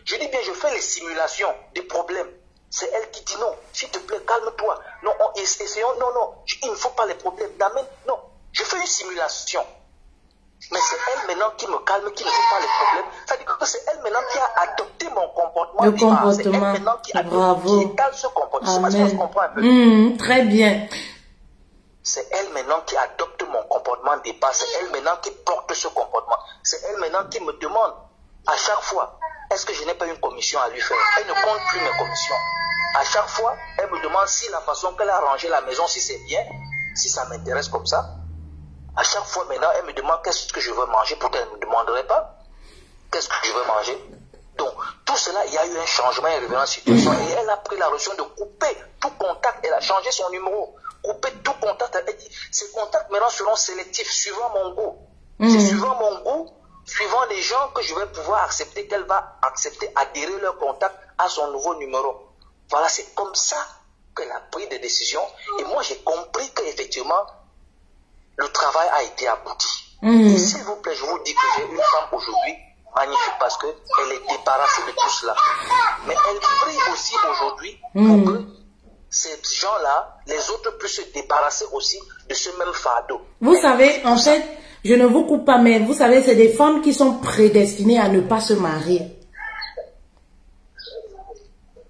je dis bien, je fais les simulations des problèmes. C'est elle qui dit non, s'il te plaît, calme-toi. Non, essayons, non, il ne faut pas les problèmes. Non, je fais une simulation. Mais c'est elle maintenant qui me calme, qui ne fait pas les problèmes. C'est-à-dire que c'est elle maintenant qui a adopté mon comportement. Le comportement. C'est elle maintenant qui étale ce comportement. Je se comprend un peu. Très bien. C'est elle maintenant qui adopte mon comportement de base. C'est elle maintenant qui porte ce comportement. C'est elle maintenant qui me demande à chaque fois, est-ce que je n'ai pas une commission à lui faire? Elle ne compte plus mes commissions. À chaque fois, elle me demande si la façon qu'elle a rangé la maison, si c'est bien, si ça m'intéresse comme ça. À chaque fois maintenant, elle me demande qu'est-ce que je veux manger. Pourtant, elle ne me demanderait pas qu'est-ce que je veux manger. Donc, tout cela, il y a eu un changement, une révérence situation. Et elle a pris la notion de couper tout contact. Elle a changé son numéro. Couper tout contact. Elle dit, ces contacts maintenant seront sélectifs, suivant mon goût. C'est suivant mon goût, suivant les gens que je vais pouvoir accepter, qu'elle va accepter, adhérer leur contact à son nouveau numéro. Voilà, c'est comme ça qu'elle a pris des décisions. Et moi, j'ai compris qu'effectivement, le travail a été abouti. Et s'il vous plaît, je vous dis que j'ai une femme aujourd'hui magnifique parce qu'elle est débarrassée de tout cela. Mais elle prie aussi aujourd'hui pour que ces gens-là, les autres puissent se débarrasser aussi de ce même fardeau. Vous savez, en fait, je ne vous coupe pas, mais vous savez, c'est des femmes qui sont prédestinées à ne pas se marier.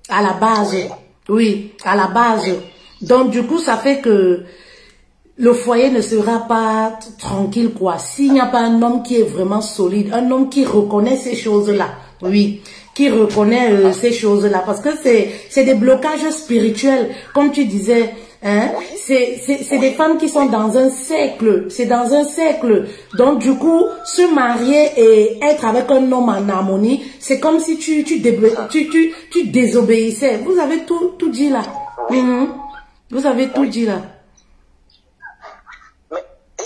À la base. Oui, à la base. Donc, du coup, ça fait que le foyer ne sera pas tranquille, quoi. S'il n'y a pas un homme qui est vraiment solide, un homme qui reconnaît ces choses-là, oui, qui reconnaît ces choses-là, parce que c'est des blocages spirituels, comme tu disais, hein, c'est des femmes qui sont dans un cercle, c'est dans un cercle. Donc, du coup, se marier et être avec un homme en harmonie, c'est comme si tu désobéissais. Vous avez tout dit là. Vous avez tout dit là.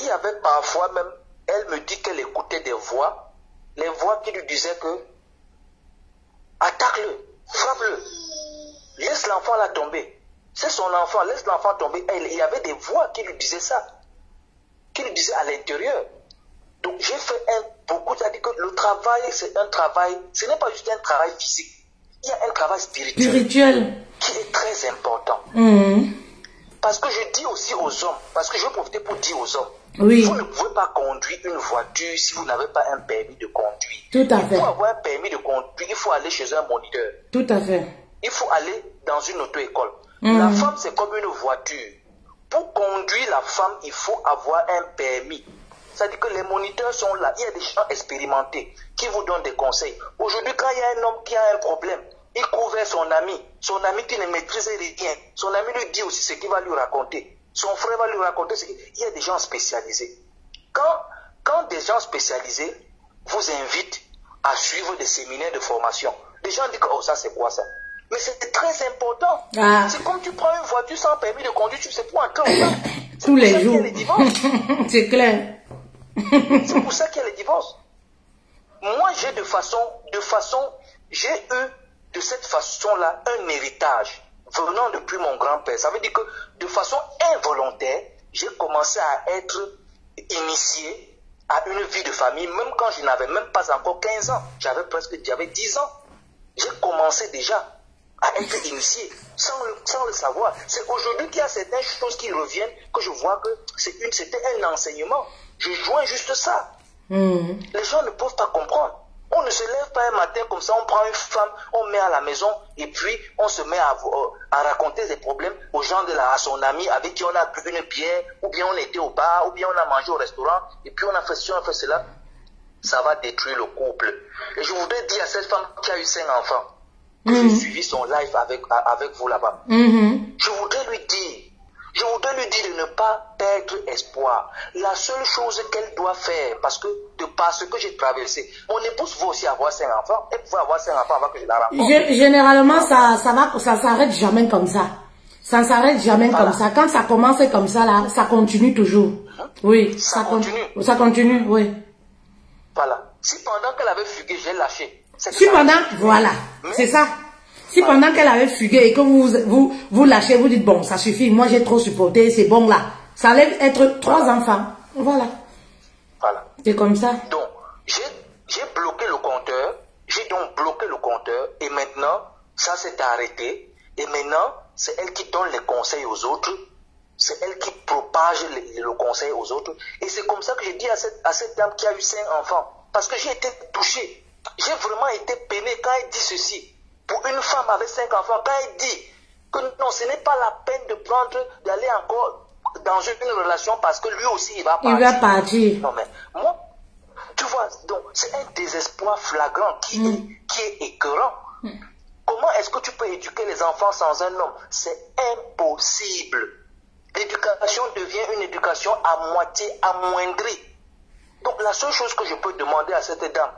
Il y avait parfois même, elle me dit qu'elle écoutait des voix, les voix qui lui disaient que attaque-le, frappe-le, laisse l'enfant là tomber. C'est son enfant, laisse l'enfant tomber. Il y avait des voix qui lui disaient ça, qui lui disaient à l'intérieur. Donc j'ai fait beaucoup, c'est-à-dire que le travail, c'est un travail, ce n'est pas juste un travail physique, il y a un travail spirituel. Qui est très important. Parce que je dis aussi aux hommes, parce que je vais profiter pour dire aux hommes, vous ne pouvez pas conduire une voiture si vous n'avez pas un permis de conduire. Tout à fait. Pour avoir un permis de conduire, il faut aller chez un moniteur. Tout à fait. Il faut aller dans une auto-école. La femme, c'est comme une voiture. Pour conduire la femme, il faut avoir un permis. C'est-à-dire que les moniteurs sont là. Il y a des gens expérimentés qui vous donnent des conseils. Aujourd'hui, quand il y a un homme qui a un problème, il court vers son ami qui ne maîtrise rien. Son ami lui dit aussi ce qu'il va lui raconter. Son frère va lui raconter ce qu'il... Il y a des gens spécialisés. Quand des gens spécialisés vous invitent à suivre des séminaires de formation, les gens disent que oh, ça c'est quoi ça? Mais c'est très important. C'est comme tu prends une voiture sans permis de conduire, tu sais pour un temps. Tous les jours. C'est clair. C'est pour ça qu'il y a les divorces. Moi, j'ai j'ai eu de cette façon-là un héritage venant depuis mon grand-père. Ça veut dire que de façon involontaire, j'ai commencé à être initié à une vie de famille, même quand je n'avais même pas encore 15 ans. J'avais 10 ans. J'ai commencé déjà à être initié sans le savoir. C'est aujourd'hui qu'il y a certaines choses qui reviennent, que je vois que c'était un enseignement. Je joins juste ça. Les gens ne peuvent pas comprendre. On ne se lève pas un matin comme ça, on prend une femme, on met à la maison et puis on se met à raconter des problèmes aux gens à son ami avec qui on a bu une bière, ou bien on était au bar, ou bien on a mangé au restaurant, et puis on a fait ci, on a fait cela. Ça va détruire le couple. Et je voudrais dire à cette femme qui a eu 5 enfants, que j'ai suivi son live avec vous là-bas. Je voudrais lui dire de ne pas perdre espoir. La seule chose qu'elle doit faire, parce que de par ce que j'ai traversé, mon épouse va aussi avoir 5 enfants. Elle pouvait avoir 5 enfants avant que je la rencontre. Généralement, ça s'arrête jamais comme ça. Ça ne s'arrête jamais comme ça. Quand ça commence comme ça, là, ça continue toujours. Oui, ça continue. Ça continue, oui. Voilà. Si pendant qu'elle avait fugué, j'ai lâché. Si pendant, voilà, c'est ça. Si pendant qu'elle avait fugué et que vous lâchez, vous dites, bon, ça suffit, moi j'ai trop supporté, c'est bon là. Ça allait être 3 enfants. Voilà. Voilà. C'est comme ça. Donc, j'ai bloqué le compteur. J'ai donc bloqué le compteur. Et maintenant, ça s'est arrêté. Et maintenant, c'est elle qui donne les conseils aux autres. C'est elle qui propage le conseil aux autres. Et c'est comme ça que j'ai dit à cette dame qui a eu 5 enfants. Parce que j'ai été touché. J'ai vraiment été peiné quand elle dit ceci. Pour une femme avec 5 enfants, quand elle dit que non, ce n'est pas la peine d'aller encore dans une relation parce que lui aussi il va partir. Il va partir. Non mais moi, tu vois, donc c'est un désespoir flagrant qui est écœurant. Comment est-ce que tu peux éduquer les enfants sans un homme? C'est impossible. L'éducation devient une éducation à moitié amoindrie. Donc la seule chose que je peux demander à cette dame,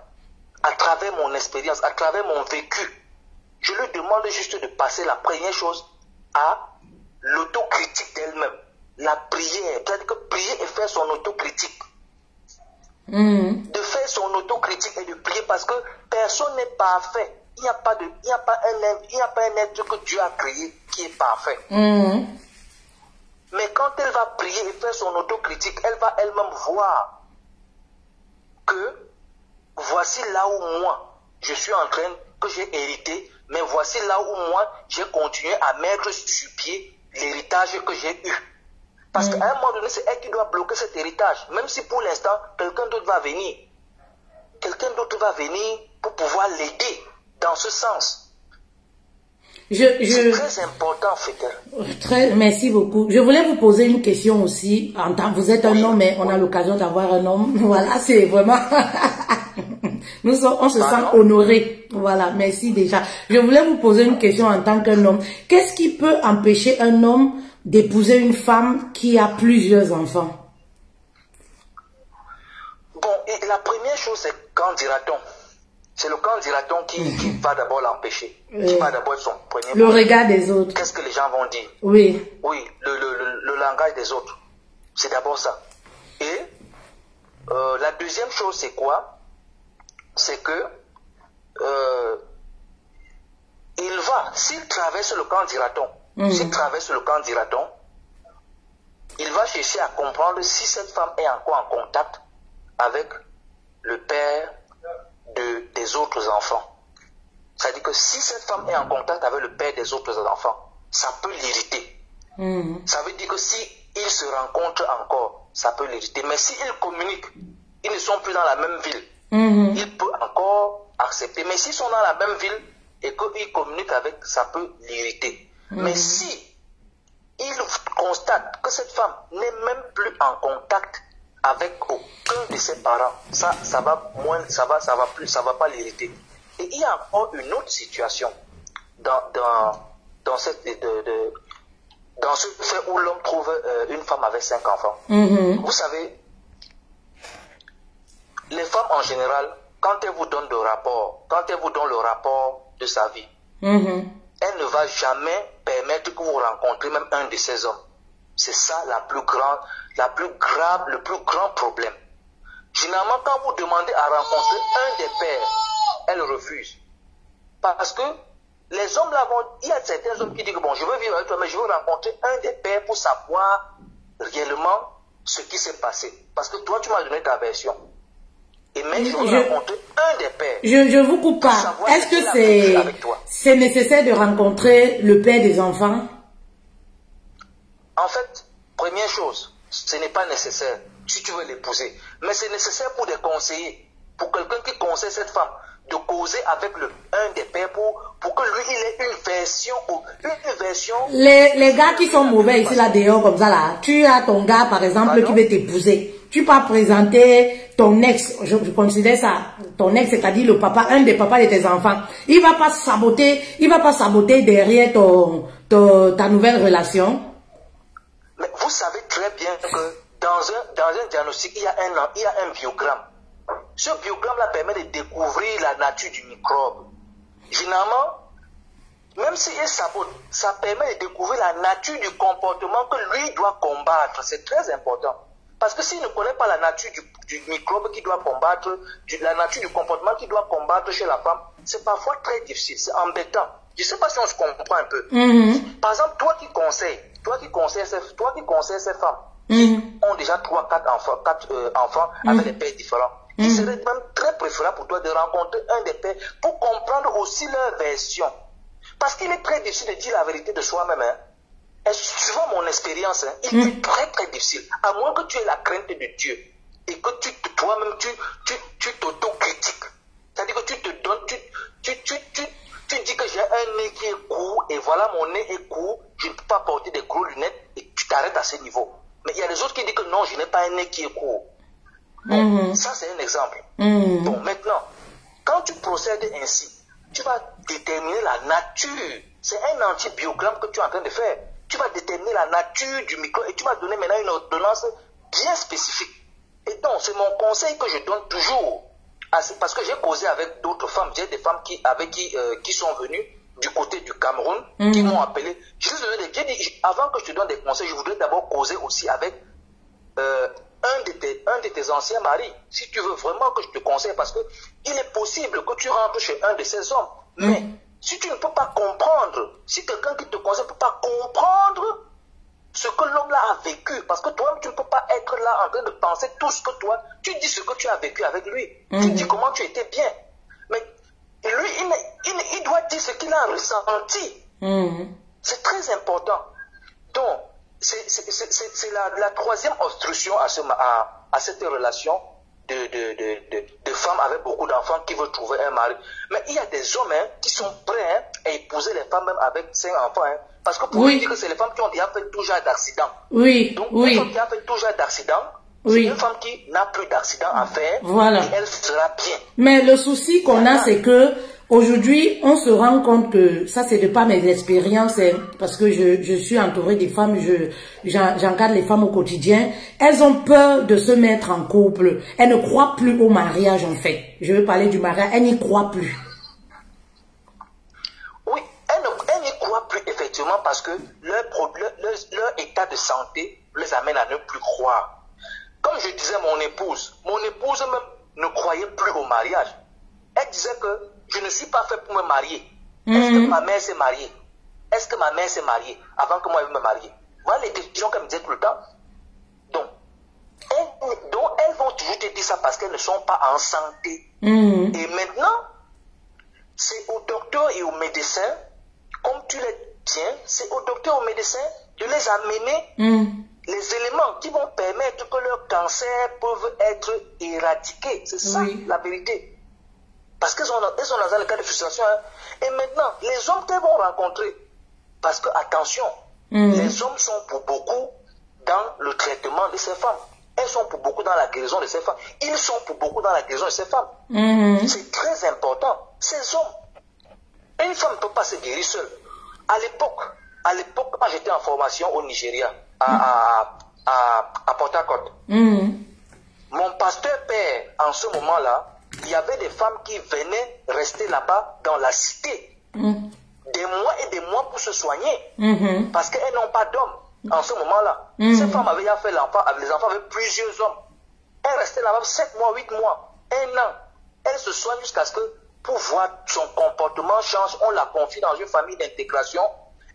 à travers mon expérience, à travers mon vécu, je lui demande juste de passer la première chose à l'autocritique d'elle-même. La prière, c'est-à-dire que prier et faire son autocritique. De faire son autocritique et de prier parce que personne n'est parfait. Il n'y a pas un être que Dieu a créé qui est parfait. Mais quand elle va prier et faire son autocritique, elle va elle-même voir que voici là où moi, je suis en train, que j'ai hérité, mais voici là où moi, j'ai continué à mettre sur pied l'héritage que j'ai eu. Parce qu'à un moment donné, c'est elle qui doit bloquer cet héritage. Même si pour l'instant, quelqu'un d'autre va venir. Quelqu'un d'autre va venir pour pouvoir l'aider dans ce sens. C'est très important, Fétel. Merci beaucoup. Je voulais vous poser une question aussi. Vous êtes un homme, mais on a l'occasion d'avoir un homme. Voilà, c'est vraiment... on se sent honoré. Voilà, merci déjà. Je voulais vous poser une question en tant qu'un homme. Qu'est-ce qui peut empêcher un homme d'épouser une femme qui a plusieurs enfants? Bon, et la première chose, c'est quand dira-t-on? C'est le quand dira-t-on qui va d'abord l'empêcher. Qui va d'abord son premier... Le regard des autres. Qu'est-ce que les gens vont dire? Oui. Oui, le langage des autres. C'est d'abord ça. Et la deuxième chose, c'est quoi? C'est que s'il traverse le camp dira-t-on, s'il traverse le camp dira-t-on, il va chercher à comprendre si cette femme est encore en contact avec le père des autres enfants. C'est-à-dire que si cette femme est en contact avec le père des autres enfants, ça peut l'irriter. Ça veut dire que si ils se rencontrent encore, ça peut l'irriter. Mais s'ils communiquent, ils ne sont plus dans la même ville, il peut encore accepter. Mais s'ils sont dans la même ville et qu'ils communiquent avec, ça peut l'irriter. Mais si il constate que cette femme n'est même plus en contact avec aucun de ses parents, ça va pas l'irriter. Et il y a encore une autre situation dans ce fait où l'homme trouve une femme avec 5 enfants. Vous savez, les femmes en général, quand elles vous donnent le rapport de sa vie, elle ne va jamais permettre que vous rencontrez même un de ces hommes. C'est ça le plus grand problème. Généralement, quand vous demandez à rencontrer un des pères, elle refuse. Parce que les hommes là il y a certains hommes qui disent que bon, je veux vivre avec toi, mais je veux rencontrer un des pères pour savoir réellement ce qui s'est passé. Parce que toi, tu m'as donné ta version. Et même je vais rencontrer un des pères. Je vous coupe pas. Est-ce que c'est nécessaire de rencontrer le père des enfants? En fait, première chose, ce n'est pas nécessaire si tu veux l'épouser. Mais c'est nécessaire pour des conseillers, pour quelqu'un qui conseille cette femme, de causer avec un des pères pour que lui, il ait une version. Les gars qui sont mauvais ici, là, dehors, comme ça, là, tu as ton gars, par exemple, qui veut t'épouser. Tu peux présenter ton ex, je considère ça, ton ex, c'est-à-dire le papa, un des papas de tes enfants. Il va pas saboter derrière ta nouvelle relation. Mais vous savez très bien que dans un diagnostic, il y a un biogramme. Ce biogramme-là permet de découvrir la nature du microbe. Généralement, même s'il sabote, ça permet de découvrir la nature du comportement que lui doit combattre. C'est très important. Parce que s'il ne connaît pas la nature du microbe qu'il doit combattre, la nature du comportement qu'il doit combattre chez la femme, c'est parfois très difficile, c'est embêtant. Je ne sais pas si on se comprend un peu. Par exemple, toi qui conseilles ces femmes qui ont déjà 4 enfants avec des pères différents, il serait même très préférable pour toi de rencontrer un des pères pour comprendre aussi leur version. Parce qu'il est très difficile de dire la vérité de soi-même. Et suivant mon expérience, il est très difficile. À moins que tu aies la crainte de Dieu et que toi-même tu t'auto-critiques. C'est-à-dire que tu te donnes, tu dis que j'ai un nez qui est court et voilà mon nez est court, je ne peux pas porter des gros lunettes et tu t'arrêtes à ce niveau. Mais il y a les autres qui disent que non, je n'ai pas un nez qui est court. Bon, ça c'est un exemple. Bon, maintenant, quand tu procèdes ainsi, tu vas déterminer la nature. C'est un antibiogramme que tu es en train de faire. Tu vas déterminer la nature du micro et tu vas donner maintenant une ordonnance bien spécifique. Et donc, c'est mon conseil que je donne toujours. Parce que j'ai causé avec d'autres femmes. J'ai des femmes qui sont venues du côté du Cameroun, qui m'ont appelé. J'ai dit, avant que je te donne des conseils, je voudrais d'abord causer aussi avec un de tes anciens maris. Si tu veux vraiment que je te conseille, parce que il est possible que tu rentres chez un de ces hommes. Mais si tu ne peux pas comprendre, si quelqu'un qui te conseille ne peut pas comprendre ce que l'homme-là a vécu, parce que toi, tu ne peux pas être là en train de penser tout ce que toi, tu dis ce que tu as vécu avec lui. Tu dis comment tu étais bien. Mais lui, il doit dire ce qu'il a ressenti. C'est très important. Donc, c'est la troisième obstruction à cette relation de femmes avec beaucoup d'enfants qui veulent trouver un mari. Mais il y a des hommes qui sont prêts à épouser les femmes même avec 5 enfants. Parce que pour dire que c'est les femmes qui ont déjà fait tout genre d'accident. Donc, une femme qui a fait tout genre d'accident, c'est une femme qui n'a plus d'accident à faire et elle sera bien. Mais le souci qu'on a, c'est que aujourd'hui, on se rend compte que, ça c'est de pas mes expériences, parce que je suis entourée des femmes, j'encadre les femmes au quotidien, elles ont peur de se mettre en couple, elles ne croient plus au mariage en fait. Je veux parler du mariage, elles n'y croient plus. Oui, elles n'y croient plus effectivement parce que leur état de santé les amène à ne plus croire. Comme je disais mon épouse même ne croyait plus au mariage. Elle disait que je ne suis pas fait pour me marier. Est-ce que ma mère s'est mariée? Est-ce que ma mère s'est mariée avant que moi je me marie? Voilà les questions qu'elle me disait tout le temps. Donc, elles vont toujours te dire ça parce qu'elles ne sont pas en santé. Et maintenant, c'est au docteur et aux médecins, comme tu les tiens, c'est au docteur et aux médecins de les amener les éléments qui vont permettre que leurs cancers peuvent être éradiqués. C'est ça la vérité. Parce qu'elles sont dans un cas de frustration. Et maintenant, les hommes qu'elles vont rencontrer, parce que, attention, les hommes sont pour beaucoup dans le traitement de ces femmes. Elles sont pour beaucoup dans la guérison de ces femmes. Ils sont pour beaucoup dans la guérison de ces femmes. C'est très important. Ces hommes, une femme ne peut pas se guérir seule. À l'époque, quand j'étais en formation au Nigeria, à Port Harcourt, mon pasteur père, en ce moment-là, il y avait des femmes qui venaient rester là-bas dans la cité des mois et des mois pour se soigner parce qu'elles n'ont pas d'hommes en ce moment-là. Ces femmes avaient déjà fait l'enfant, les enfants avaient plusieurs hommes. Elles restaient là-bas 7 mois, 8 mois, 1 an. Elles se soignent jusqu'à ce que, pour voir son comportement change, on la confie dans une famille d'intégration.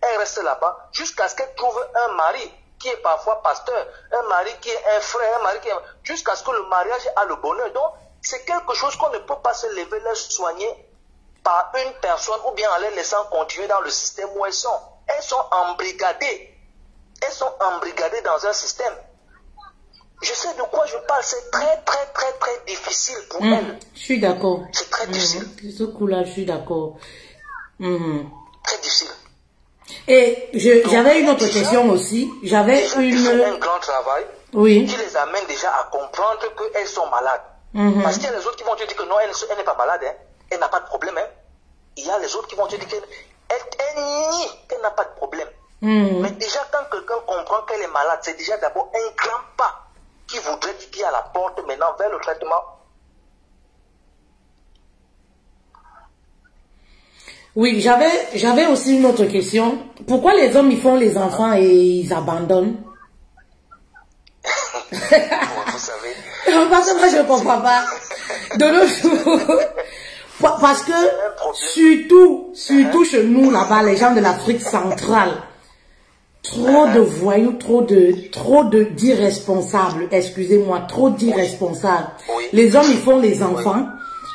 Elle reste là-bas jusqu'à ce qu'elle trouve un mari. qui est parfois pasteur, un mari qui est un frère, un mari qui est... jusqu'à ce que le mariage a le bonheur. Donc, c'est quelque chose qu'on ne peut pas se lever, leur soigner par une personne ou bien en les laissant continuer dans le système où elles sont. Elles sont embrigadées. Elles sont embrigadées dans un système. Je sais de quoi je parle. C'est très, très, très, très difficile pour elles. Je suis d'accord. C'est très difficile. Ce coup-là, je suis d'accord. Très difficile. Et j'avais une autre question aussi. J'avais une... un grand travail qui les amène déjà à comprendre qu'elles sont malades. Parce qu'il y a les autres qui vont te dire que non, elle n'est pas malade. Hein. Elle n'a pas de problème. Hein. Il y a les autres qui vont te dire qu'elle nie qu'elle n'a pas de problème. Mais déjà, quand quelqu'un comprend qu'elle est malade, c'est déjà d'abord un grand pas qui voudrait qu'il y a la porte maintenant vers le traitement. Oui, j'avais aussi une autre question. Pourquoi les hommes, ils font les enfants et ils abandonnent? Vous savez. Parce que moi, je ne comprends pas. De nos jours. Parce que, surtout chez nous, là-bas, les gens de l'Afrique centrale, trop de voyous, trop d'irresponsables, excusez-moi, trop d'irresponsables. Les hommes, ils font les enfants,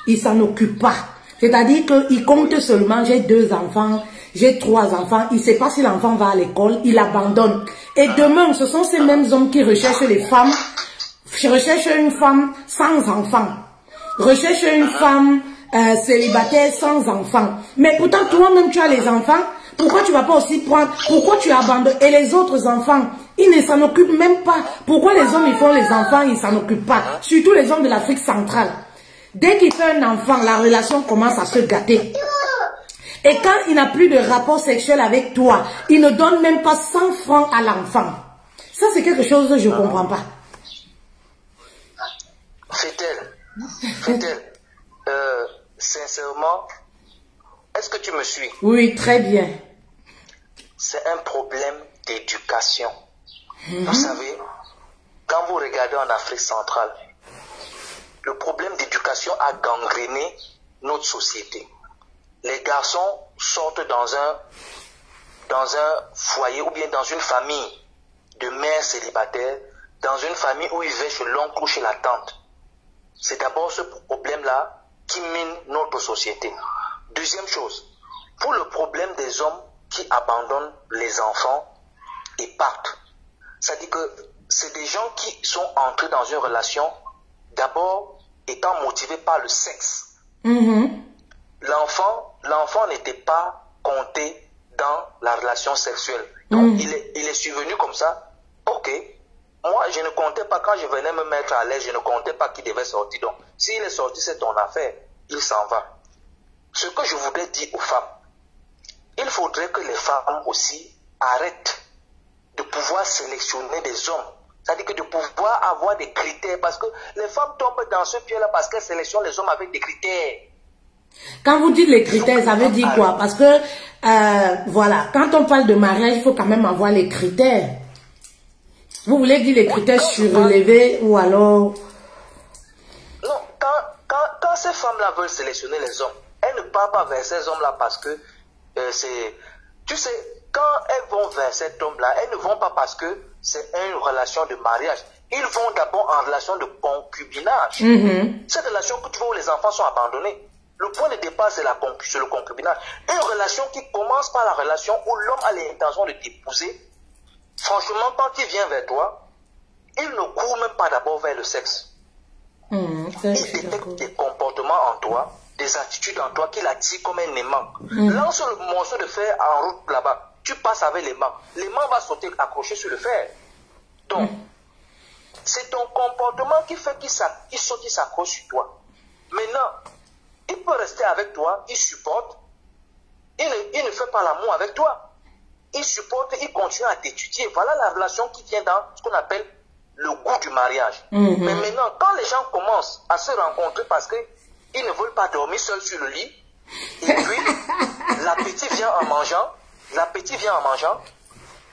ils s'en occupent pas. C'est-à-dire qu'ils comptent seulement, j'ai 2 enfants, j'ai 3 enfants, il ne sait pas si l'enfant va à l'école, il abandonne. Et demain, ce sont ces mêmes hommes qui recherchent les femmes, recherchent une femme sans enfants, recherchent une femme célibataire sans enfants. Mais pourtant, toi-même, tu as les enfants, pourquoi tu ne vas pas aussi prendre, pourquoi tu abandonnes? Et les autres enfants, ils ne s'en occupent même pas. Pourquoi les hommes, ils font les enfants, ils ne s'en occupent pas? Surtout les hommes de l'Afrique centrale. Dès qu'il fait un enfant, la relation commence à se gâter. Et quand il n'a plus de rapport sexuel avec toi, il ne donne même pas 100 francs à l'enfant. Ça, c'est quelque chose que je ne comprends pas. Fait-elle, sincèrement, est-ce que tu me suis? Oui, très bien. C'est un problème d'éducation. Vous savez, quand vous regardez en Afrique centrale, le problème d'éducation a gangréné notre société. Les garçons sortent dans un foyer ou bien dans une famille de mères célibataires, dans une famille où ils vivent chez l'oncle ou chez la tante. C'est d'abord ce problème-là qui mine notre société. Deuxième chose, pour le problème des hommes qui abandonnent les enfants et partent, c'est-à-dire que c'est des gens qui sont entrés dans une relation d'abord étant motivés par le sexe. L'enfant n'était pas compté dans la relation sexuelle. Donc il est survenu comme ça. Ok, moi je ne comptais pas, quand je venais me mettre à l'aise, je ne comptais pas qu'il devait sortir. Donc s'il est sorti, c'est ton affaire, il s'en va. Ce que je voudrais dire aux femmes, il faudrait que les femmes aussi arrêtent de pouvoir sélectionner des hommes. C'est-à-dire que de pouvoir avoir des critères, parce que les femmes tombent dans ce pied-là parce qu'elles sélectionnent les hommes avec des critères. Quand vous dites les critères, ça veut dire quoi? Parce que, voilà, quand on parle de mariage, il faut quand même avoir les critères. Vous voulez dire les critères surélevés ou alors... Non, quand ces femmes-là veulent sélectionner les hommes, elles ne partent pas vers ces hommes-là parce que c'est... Tu sais, quand elles vont vers cet homme-là, elles ne vont pas parce que c'est une relation de mariage. Ils vont d'abord en relation de concubinage. Cette relation que tu vois où les enfants sont abandonnés. Le point de départ, c'est le concubinage. Une relation qui commence par la relation où l'homme a l'intention de t'épouser. Franchement, quand il vient vers toi, il ne court même pas d'abord vers le sexe. Il détecte des comportements en toi, des attitudes en toi qu'il attire comme un aimant. Lance le morceau de fer en route là-bas. Tu passes avec l'aimant. L'aimant va sauter accroché sur le fer. Donc, c'est ton comportement qui fait qu'il saute, il s'accroche sur toi. Maintenant, il peut rester avec toi, il supporte. Il ne fait pas l'amour avec toi. Il supporte, il continue à t'étudier. Voilà la relation qui vient dans ce qu'on appelle le goût du mariage. Mais maintenant, quand les gens commencent à se rencontrer parce qu'ils ne veulent pas dormir seuls sur le lit, et puis l'appétit vient en mangeant,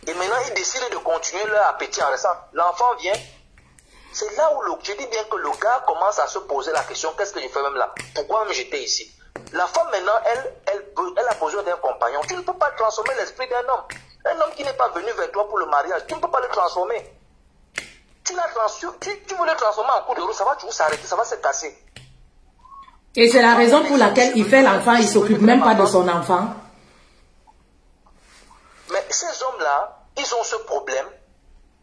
et maintenant ils décident de continuer leur appétit en restant. L'enfant vient, c'est là où je dis bien que le gars commence à se poser la question, qu'est-ce que je fais même là? Pourquoi même j'étais ici? La femme maintenant, elle a besoin d'un compagnon. Tu ne peux pas transformer l'esprit d'un homme. Un homme qui n'est pas venu vers toi pour le mariage, tu ne peux pas le transformer. Tu veux le transformer en coup de roue, ça va toujours s'arrêter, ça va se casser. Et c'est la raison pour laquelle il fait l'enfant, il ne s'occupe même pas de son enfant. Mais ces hommes-là, ils ont ce problème.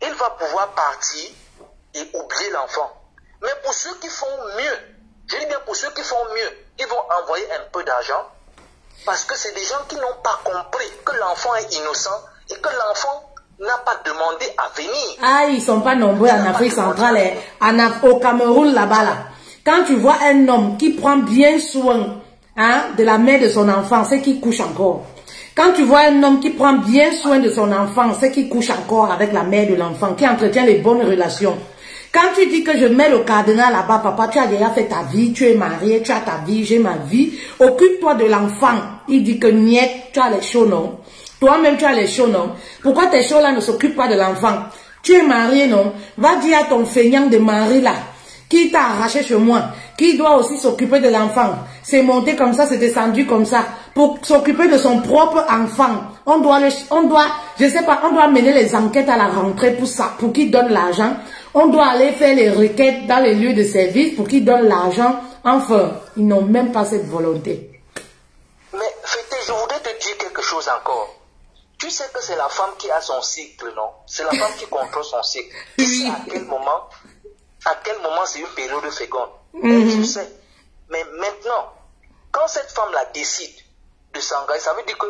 Il va pouvoir partir et oublier l'enfant. Mais pour ceux qui font mieux, je dis bien pour ceux qui font mieux, ils vont envoyer un peu d'argent parce que c'est des gens qui n'ont pas compris que l'enfant est innocent et que l'enfant n'a pas demandé à venir. Ah, ils ne sont pas nombreux en Afrique centrale, au Cameroun là-bas. Là. Quand tu vois un homme qui prend bien soin de la mère de son enfant, c'est qu'il couche encore. Quand tu vois un homme qui prend bien soin de son enfant, c'est qu'il couche encore avec la mère de l'enfant, qui entretient les bonnes relations. Quand tu dis que je mets le cadenas là-bas, papa, tu as déjà fait ta vie, tu es marié, tu as ta vie, j'ai ma vie, occupe-toi de l'enfant. Il dit que niet, tu as les chauds, non? Toi-même, tu as les chauds, non? Pourquoi tes chauds là ne s'occupent pas de l'enfant? Tu es marié, non? Va dire à ton feignant de mari là, qui t'a arraché chez moi, qui doit aussi s'occuper de l'enfant. C'est monté comme ça, c'est descendu comme ça. Pour s'occuper de son propre enfant, on doit, je sais pas, on doit mener les enquêtes à la rentrée pour ça, pour qu'il donne l'argent. On doit aller faire les requêtes dans les lieux de service pour qu'ils donnent l'argent. Enfin, ils n'ont même pas cette volonté. Mais Fété, je voudrais te dire quelque chose encore. Tu sais que c'est la femme qui a son cycle, non? C'est la femme qui contrôle son cycle. Tu sais à quel moment c'est une période féconde. Je sais. Mais maintenant, quand cette femme-là décide de s'engager, ça veut dire que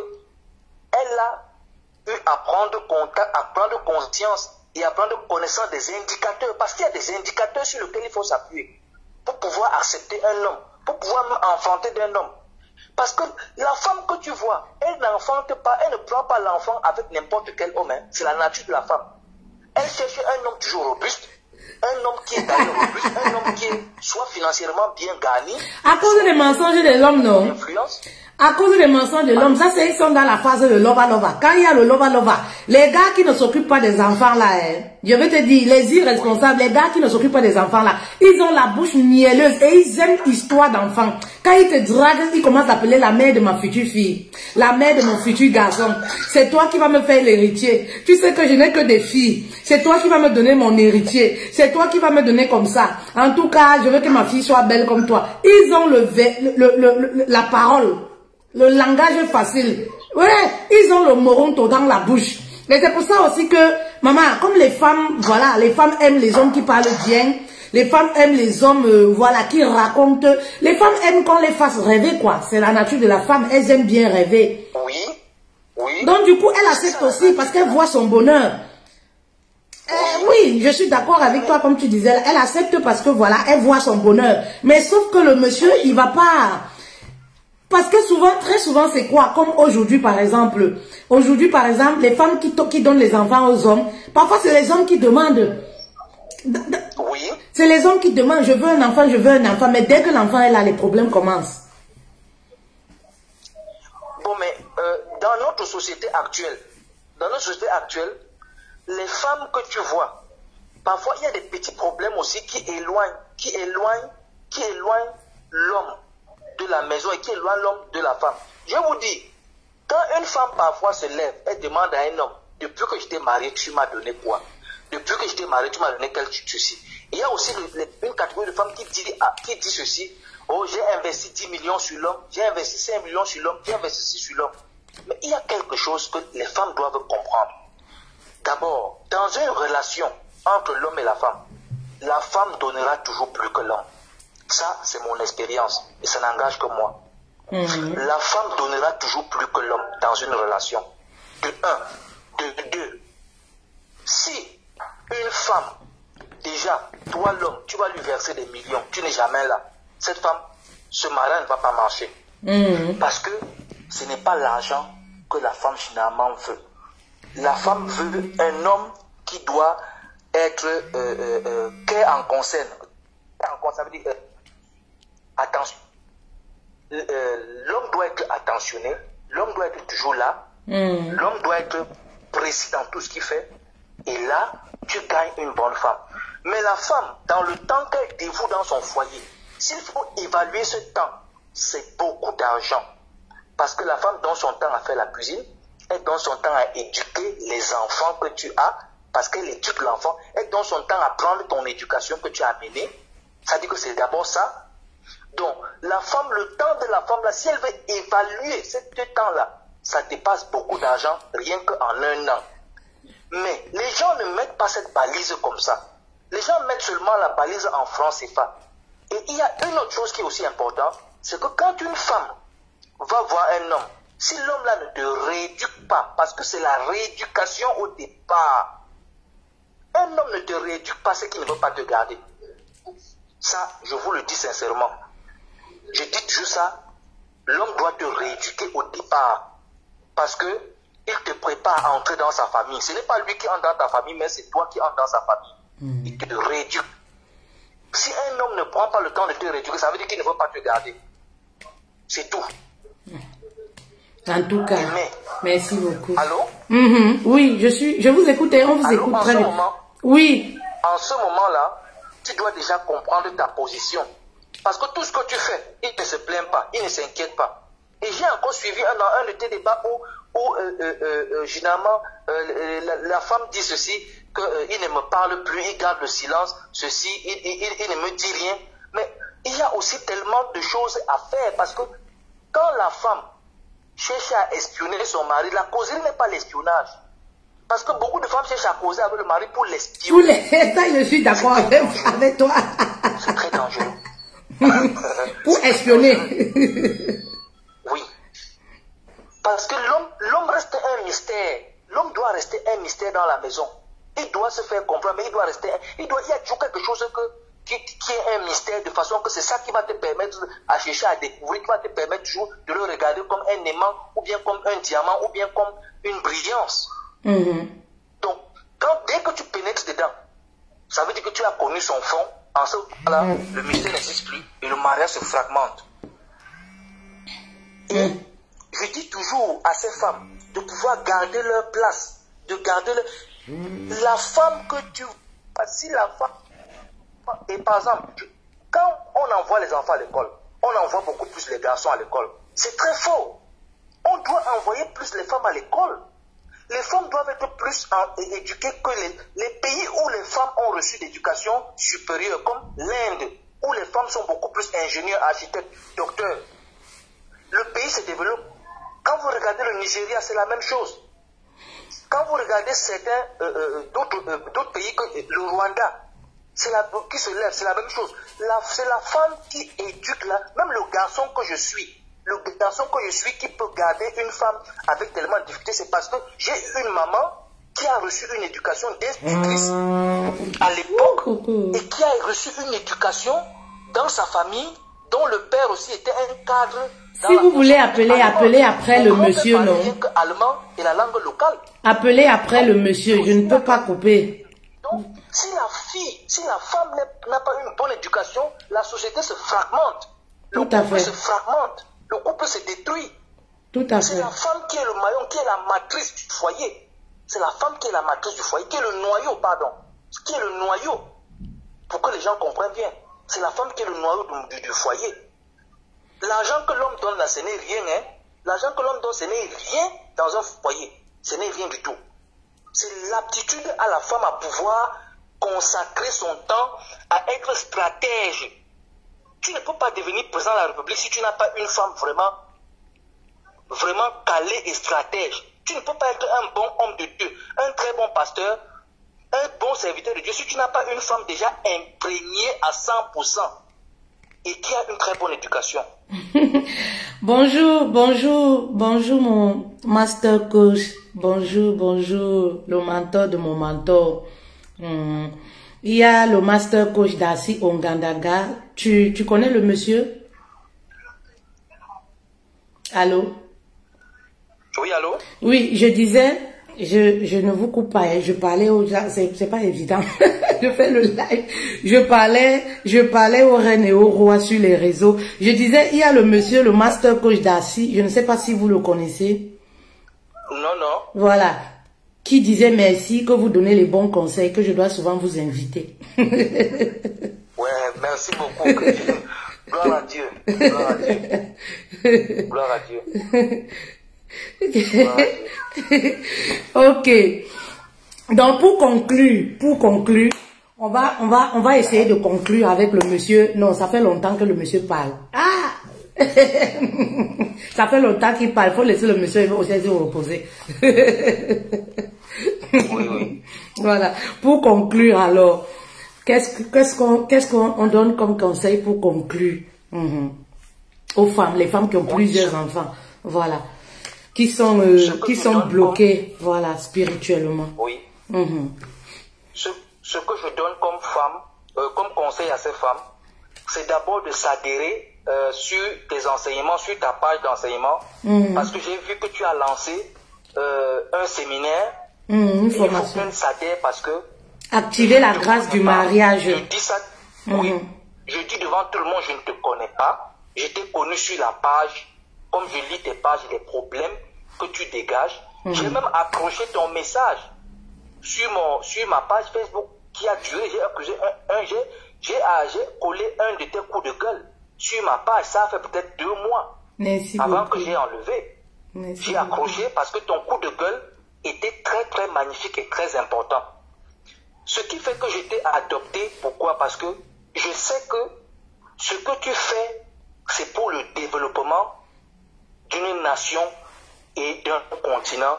elle a eu à prendre conscience et à prendre connaissance des indicateurs. Parce qu'il y a des indicateurs sur lesquels il faut s'appuyer pour pouvoir accepter un homme, pour pouvoir enfanter d'un homme. Parce que la femme que tu vois, elle n'enfante pas, elle ne prend pas l'enfant avec n'importe quel homme. Hein. C'est la nature de la femme. Elle cherche un homme toujours robuste, un homme qui est d'ailleurs robuste, un homme qui est soit financièrement bien gagné. À cause des mensonges de l'homme, non? À cause des mensonges de l'homme, ça c'est ils sont dans la phase de lova-lova. Quand il y a le lova-lova, les gars qui ne s'occupent pas des enfants là, je vais te dire, les irresponsables, les gars qui ne s'occupent pas des enfants là, ils ont la bouche mielleuse et ils aiment l'histoire d'enfants. Quand ils te draguent, ils commencent à appeler la mère de ma future fille, la mère de mon futur garçon. C'est toi qui vas me faire l'héritier. Tu sais que je n'ai que des filles. C'est toi qui vas me donner mon héritier. C'est toi qui vas me donner comme ça. En tout cas, je veux que ma fille soit belle comme toi. Ils ont la parole. Le langage facile. Ouais, ils ont le moronto dans la bouche. Et c'est pour ça aussi que, maman, comme les femmes, voilà, les femmes aiment les hommes qui parlent bien. Les femmes aiment les hommes, voilà, qui racontent. Les femmes aiment qu'on les fasse rêver, quoi. C'est la nature de la femme. Elles aiment bien rêver. Oui, oui. Donc, du coup, elle accepte aussi parce qu'elle voit son bonheur. Oui, je suis d'accord avec toi, comme tu disais. Elle accepte parce que, voilà, elle voit son bonheur. Mais sauf que le monsieur, il va pas... Parce que souvent, très souvent, c'est quoi? Comme aujourd'hui, par exemple. Aujourd'hui, par exemple, les femmes qui donnent les enfants aux hommes, parfois, c'est les hommes qui demandent. Oui. C'est les hommes qui demandent, je veux un enfant, je veux un enfant. Mais dès que l'enfant est là, les problèmes commencent. Bon, mais dans notre société actuelle, les femmes que tu vois, parfois, il y a des petits problèmes aussi qui éloignent l'homme de la maison et qui éloigne l'homme de la femme. Je vous dis, quand une femme parfois se lève, elle demande à un homme, depuis que je t'ai marié, tu m'as donné quoi? Depuis que je t'ai marié, tu m'as donné quel ceci? Il y a aussi une catégorie de femmes qui dit ceci, oh j'ai investi 10 millions sur l'homme, j'ai investi 5 millions sur l'homme, j'ai investi sur l'homme. Mais il y a quelque chose que les femmes doivent comprendre. D'abord, dans une relation entre l'homme et la femme donnera toujours plus que l'homme. Ça, c'est mon expérience et ça n'engage que moi. La femme donnera toujours plus que l'homme dans une relation. De un. De deux. Si une femme, déjà, toi l'homme, tu vas lui verser des millions, tu n'es jamais là. Cette femme, ce mariage ne va pas marcher. Parce que ce n'est pas l'argent que la femme finalement veut. La femme veut un homme qui doit être en concerne. Ça veut dire attention. L'homme doit être attentionné, l'homme doit être toujours là, l'homme doit être précis dans tout ce qu'il fait, et là, tu gagnes une bonne femme. Mais la femme, dans le temps qu'elle dévoue dans son foyer, s'il faut évaluer ce temps, c'est beaucoup d'argent. Parce que la femme donne son temps à faire la cuisine, elle donne son temps à éduquer les enfants que tu as, parce qu'elle éduque l'enfant, elle donne son temps à prendre ton éducation que tu as amenée. Ça dit que c'est d'abord ça. Donc, la femme, le temps de la femme, là, si elle veut évaluer ce temps-là, ça dépasse beaucoup d'argent, rien qu'en un an. Mais les gens ne mettent pas cette balise comme ça. Les gens mettent seulement la balise en francs CFA. Et il y a une autre chose qui est aussi importante, c'est que quand une femme va voir un homme, si l'homme-là ne te rééduque pas, parce que c'est la rééducation au départ, un homme ne te rééduque pas, c'est qu'il ne veut pas te garder. Ça, je vous le dis sincèrement. Je dis juste ça, l'homme doit te rééduquer au départ, parce que il te prépare à entrer dans sa famille. Ce n'est pas lui qui entre dans ta famille, mais c'est toi qui entres dans sa famille. Il te rééduque. Si un homme ne prend pas le temps de te rééduquer, ça veut dire qu'il ne veut pas te garder. C'est tout. En tout cas, merci beaucoup. Allô? Oui, je vous écoute et on vous écoute très bien. Oui. En ce moment-là, tu dois déjà comprendre ta position. Parce que tout ce que tu fais, il ne se plaint pas, il ne s'inquiète pas. Et j'ai encore suivi un de tes débats où généralement, la femme dit ceci, qu'il ne me parle plus, il garde le silence, ceci, il ne me dit rien. Mais il y a aussi tellement de choses à faire, parce que quand la femme cherche à espionner son mari, la causerie n'est pas l'espionnage. Parce que beaucoup de femmes cherchent à causer avec le mari pour l'espionner. Ça, je suis d'accord avec toi. C'est très dangereux. Pour espionner. Oui. Parce que l'homme reste un mystère. L'homme doit rester un mystère dans la maison. Il doit se faire comprendre, mais il doit rester... Il y a toujours quelque chose qui est un mystère, de façon que c'est ça qui va te permettre à chercher à découvrir, qui va te permettre toujours de le regarder comme un aimant, ou bien comme un diamant, ou bien comme une brillance. Donc, dès que tu pénètres dedans, ça veut dire que tu as connu son fond. En ce moment-là, le mystère n'existe plus et le mariage se fragmente. Et je dis toujours à ces femmes de pouvoir garder leur place, de garder la femme que tu... Si la femme... Et par exemple, quand on envoie les enfants à l'école, on envoie beaucoup plus les garçons à l'école. C'est très faux. On doit envoyer plus les femmes à l'école. Les femmes doivent être plus éduquées que les pays où les femmes ont reçu d'éducation supérieure, comme l'Inde, où les femmes sont beaucoup plus ingénieurs, architectes, docteurs. Le pays se développe. Quand vous regardez le Nigeria, c'est la même chose. Quand vous regardez certains d'autres pays, comme le Rwanda, qui se lève, c'est la même chose. C'est la femme qui éduque, même le garçon que je suis. Le garçon que je suis qui peut garder une femme avec tellement de difficultés, c'est parce que j'ai une maman qui a reçu une éducation d'institutrice à l'époque et qui a reçu une éducation dans sa famille, dont le père aussi était un cadre. Si vous voulez appelez après le monsieur, non? Allemand et la langue locale. Appelez après le monsieur, je ne peux pas couper. Donc, si la femme n'a pas une bonne éducation, la société se fragmente. Tout à fait. Se fragmente. Le couple se détruit. Tout à fait. C'est la femme qui est le maillon, qui est la matrice du foyer. C'est la femme qui est la matrice du foyer, qui est le noyau, pardon. Qui est le noyau. Pour que les gens comprennent bien. C'est la femme qui est le noyau du foyer. L'argent que l'homme donne là, ce n'est rien. Hein? L'argent que l'homme donne, ce n'est rien dans un foyer. Ce n'est rien du tout. C'est l'aptitude à la femme à pouvoir consacrer son temps à être stratège. Tu ne peux pas devenir président de la République si tu n'as pas une femme vraiment calée et stratège. Tu ne peux pas être un bon homme de Dieu, un très bon pasteur, un bon serviteur de Dieu si tu n'as pas une femme déjà imprégnée à 100% et qui a une très bonne éducation. Bonjour mon master coach. Bonjour, le mentor de mon mentor. Il y a le master coach Darcy Ongandaga. Tu connais le monsieur? Allô? Oui, allô? Oui, je disais, je ne vous coupe pas, hein, je parlais aux gens, c'est pas évident. Je fais le live. Je parlais aux reines et aux rois sur les réseaux. Je disais, il y a le monsieur, le master coach Darcy. Je ne sais pas si vous le connaissez. Non. Voilà. Qui disait merci, que vous donnez les bons conseils, que je dois souvent vous inviter. Ouais, merci beaucoup. Gloire à Dieu. Gloire à Dieu. Gloire à Dieu. Ok. Donc pour conclure, on va essayer de conclure avec le monsieur. Non, ça fait longtemps que le monsieur parle. Ah! Ça fait longtemps qu'il parle. Il faut laisser le monsieur aussi se reposer. Oui. Voilà. Pour conclure alors, qu'est-ce qu'on donne comme conseil pour conclure aux femmes, les femmes qui ont plusieurs enfants, voilà, qui sont bloquées, voilà, spirituellement. Oui. Ce que je donne comme femme, comme conseil à ces femmes, c'est d'abord de s'adhérer sur tes enseignements, sur ta page d'enseignement, parce que j'ai vu que tu as lancé un séminaire. Une formation. Il faut qu'elle s'adhère parce que activer la grâce du mariage. Je dis ça, oui. Je dis devant tout le monde, je ne te connais pas. Je t'ai connu sur la page. Comme je lis tes pages, les problèmes que tu dégages. J'ai même accroché ton message sur ma page Facebook qui a duré. J'ai collé un de tes coups de gueule sur ma page. Ça a fait peut-être 2 mois. Merci avant beaucoup. que j'ai enlevé. J'ai accroché parce que ton coup de gueule était très très magnifique et très important. Ce qui fait que je t'ai adopté. Pourquoi? Parce que je sais que ce que tu fais, c'est pour le développement d'une nation et d'un continent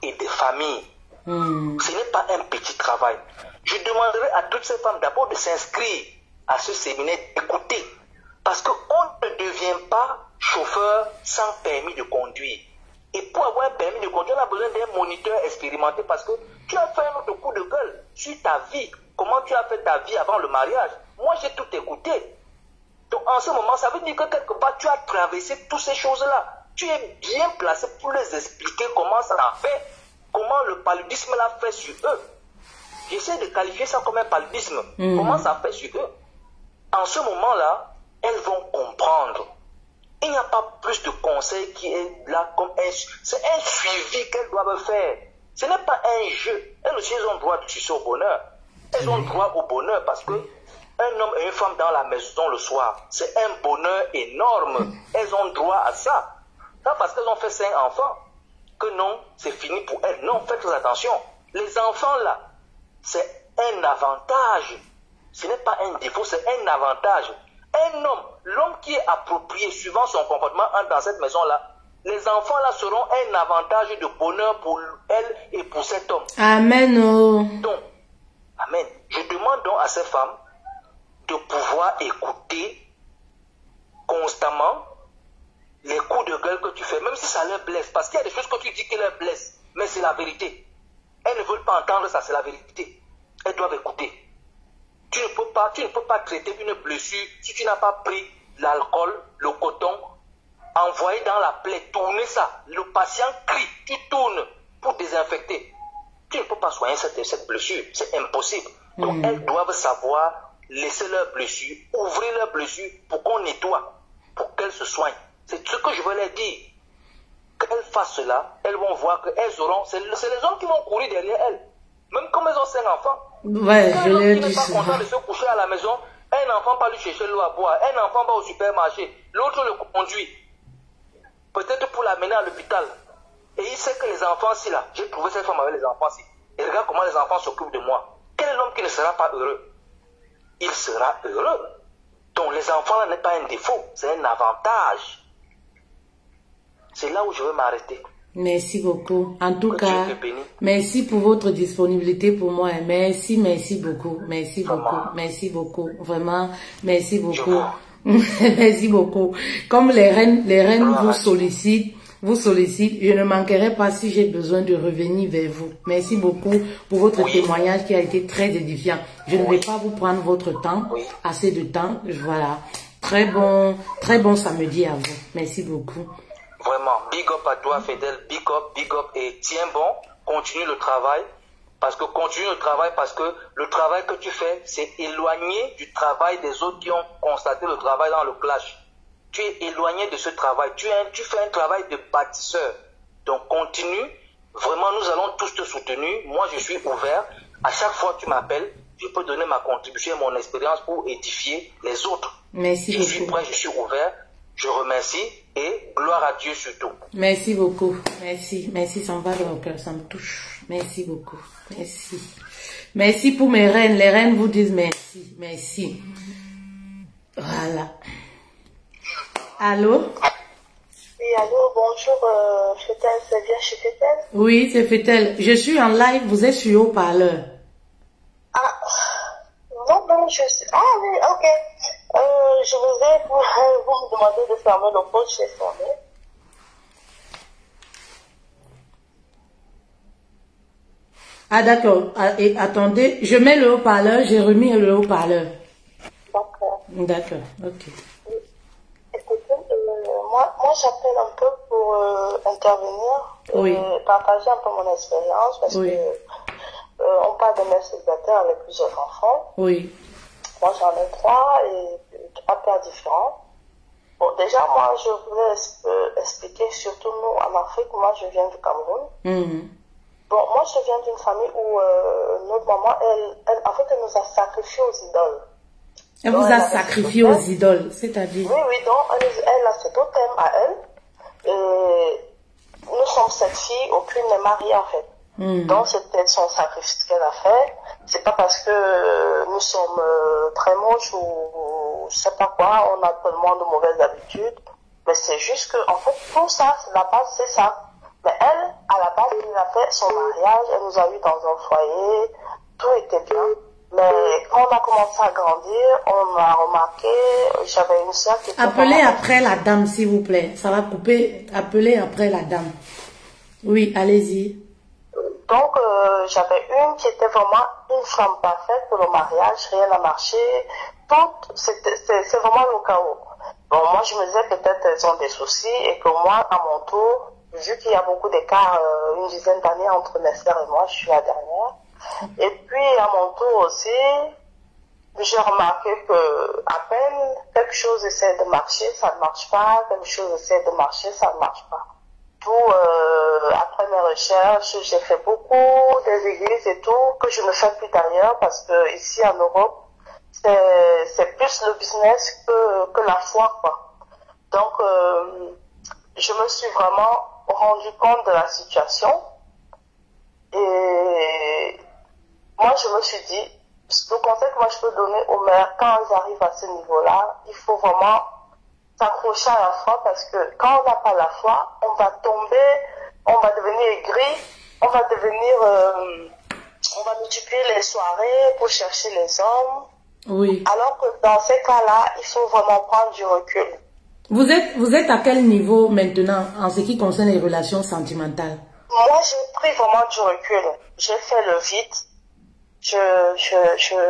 et des familles. Ce n'est pas un petit travail. Je demanderai à toutes ces femmes d'abord de s'inscrire à ce séminaire, d'écouter. Parce qu'on ne devient pas chauffeur sans permis de conduire. Et pour avoir un permis de conduire, on a besoin d'un moniteur expérimenté parce que tu as fait un autre coup de gueule sur ta vie. Comment tu as fait ta vie avant le mariage? Moi, j'ai tout écouté. Donc, en ce moment, ça veut dire que quelque part, tu as traversé toutes ces choses-là. Tu es bien placé pour les expliquer comment ça a fait, comment le paludisme l'a fait sur eux. J'essaie de qualifier ça comme un paludisme. Comment ça fait sur eux? En ce moment-là, elles vont comprendre. Il n'y a pas plus de conseils qui est là comme c'est un suivi qu'elles doivent faire. Ce n'est pas un jeu. Elles aussi, elles ont droit de sucer au bonheur. Elles ont droit au bonheur parce que un homme et une femme dans la maison le soir, c'est un bonheur énorme. Elles ont droit à ça. Ça parce qu'elles ont fait 5 enfants. Que non, c'est fini pour elles. Non, faites attention. Les enfants là, c'est un avantage. Ce n'est pas un défaut, c'est un avantage. Un homme, l'homme qui est approprié suivant son comportement entre dans cette maison-là, les enfants là seront un avantage de bonheur pour elle et pour cet homme. Amen. Donc, amen. Je demande donc à ces femmes de pouvoir écouter constamment les coups de gueule que tu fais, même si ça leur blesse. Parce qu'il y a des choses que tu dis qui leur blessent, mais c'est la vérité. Elles ne veulent pas entendre ça, c'est la vérité. Elles doivent écouter. Tu ne peux pas traiter une blessure si tu n'as pas pris l'alcool, le coton, envoyé dans la plaie, tourner ça. Le patient crie, tu tournes pour désinfecter. Tu ne peux pas soigner cette blessure, c'est impossible. Donc elles doivent savoir laisser leur blessure, ouvrir leur blessure pour qu'on nettoie, pour qu'elles se soignent. C'est ce que je veux leur dire. Qu'elles fassent cela, elles vont voir qu'elles auront, c'est les hommes qui vont courir derrière elles. Même comme elles ont 5 enfants. Ouais, je l'ai dit. Qui n'est pas content de se coucher à la maison, un enfant va lui chercher l'eau à boire, un enfant va au supermarché, l'autre le conduit. Peut-être pour l'amener à l'hôpital. Et il sait que les enfants, si là, j'ai trouvé cette femme avec les enfants, si. Et regarde comment les enfants s'occupent de moi. Quel est l'homme qui ne sera pas heureux? Il sera heureux. Donc les enfants là n'est pas un défaut, c'est un avantage. C'est là où je veux m'arrêter. Merci beaucoup. En tout cas, merci pour votre disponibilité pour moi. Merci beaucoup. Merci beaucoup. Merci beaucoup. Vraiment, merci beaucoup. Merci beaucoup. Comme les reines vous sollicitent, je ne manquerai pas si j'ai besoin de revenir vers vous. Merci beaucoup pour votre témoignage qui a été très édifiant. Je ne vais pas vous prendre votre temps, assez de temps. Voilà. Très bon samedi à vous. Merci beaucoup. Vraiment, big up à toi, Fidèle, big up, et tiens bon, continue le travail, parce que le travail que tu fais, c'est éloigné du travail des autres qui ont constaté le travail dans le clash. Tu es éloigné de ce travail, tu fais un travail de bâtisseur, donc continue, vraiment nous allons tous te soutenir, moi je suis ouvert, à chaque fois que tu m'appelles, je peux donner ma contribution et mon expérience pour édifier les autres. Merci beaucoup. Je suis prêt, je suis ouvert. Je remercie et gloire à Dieu surtout. Merci beaucoup. Merci. Merci, ça me va dans le cœur, ça me touche. Merci beaucoup. Merci. Merci pour mes reines. Les reines vous disent merci. Merci. Voilà. Allô? Oui, allô, bonjour, Fétel, c'est bien chez Fétel? Oui, c'est Fétel. Je suis en live, vous êtes sur haut-parleur. Ah, non, je suis... Ah oui, ok. Je voulais vous demander de fermer le pot chez sonné. Ah d'accord. Ah, et attendez, je mets le haut-parleur, j'ai remis le haut-parleur. D'accord. D'accord, ok. Écoutez, moi j'appelle un peu pour intervenir, Oui. partager un peu mon expérience, parce Oui. que on parle de mère célibataire avec plusieurs enfants. Oui. Moi j'en ai 3 et 3 pères différents. Bon, déjà moi je voulais expliquer, surtout nous en Afrique, moi je viens du Cameroun. Mhm. Bon, moi je viens d'une famille où notre maman, en fait, elle nous a sacrifiés aux idoles. Elle Donc, vous a sacrifié aux idoles, c'est-à-dire? Oui, donc elle a ses totems à elle. Et nous sommes 7 filles, aucune n'est mariée en fait. Donc c'était son sacrifice qu'elle a fait. C'est pas parce que nous sommes très moches ou je sais pas quoi, on a tellement de mauvaises habitudes. Mais c'est juste que, en fait, tout ça, la base, c'est ça. Mais elle, à la base, elle a fait son mariage, elle nous a eu dans un foyer, tout était bien. Mais quand on a commencé à grandir, on a remarqué, j'avais une soeur qui était... Appelez après la dame, s'il vous plaît. Ça va couper. Appelez après la dame. Oui, allez-y. Donc, j'avais une qui était vraiment une femme parfaite pour le mariage, rien n'a marché. C'est vraiment le chaos. Bon, moi, je me disais peut-être elles ont des soucis et que moi, à mon tour, vu qu'il y a beaucoup d'écart, une dizaine d'années entre mes sœurs et moi, je suis la dernière. Et puis, à mon tour aussi, j'ai remarqué que à peine quelque chose essaie de marcher, ça ne marche pas. Quelque chose essaie de marcher, ça ne marche pas. Tout, après mes recherches, j'ai fait beaucoup des églises et tout, que je ne fais plus d'ailleurs, parce que ici en Europe, c'est plus le business que la foi, quoi. Donc, je me suis vraiment rendu compte de la situation. Et moi, je me suis dit, le conseil que moi je peux donner aux mères quand elles arrivent à ce niveau-là, il faut vraiment s'accrocher à la foi, parce que quand on n'a pas la foi, on va tomber, on va devenir aigri, on va devenir, on va multiplier les soirées pour chercher les hommes. Oui. Alors que dans ces cas-là, il faut vraiment prendre du recul. Vous êtes à quel niveau maintenant en ce qui concerne les relations sentimentales? Moi, j'ai pris vraiment du recul. J'ai fait le vide.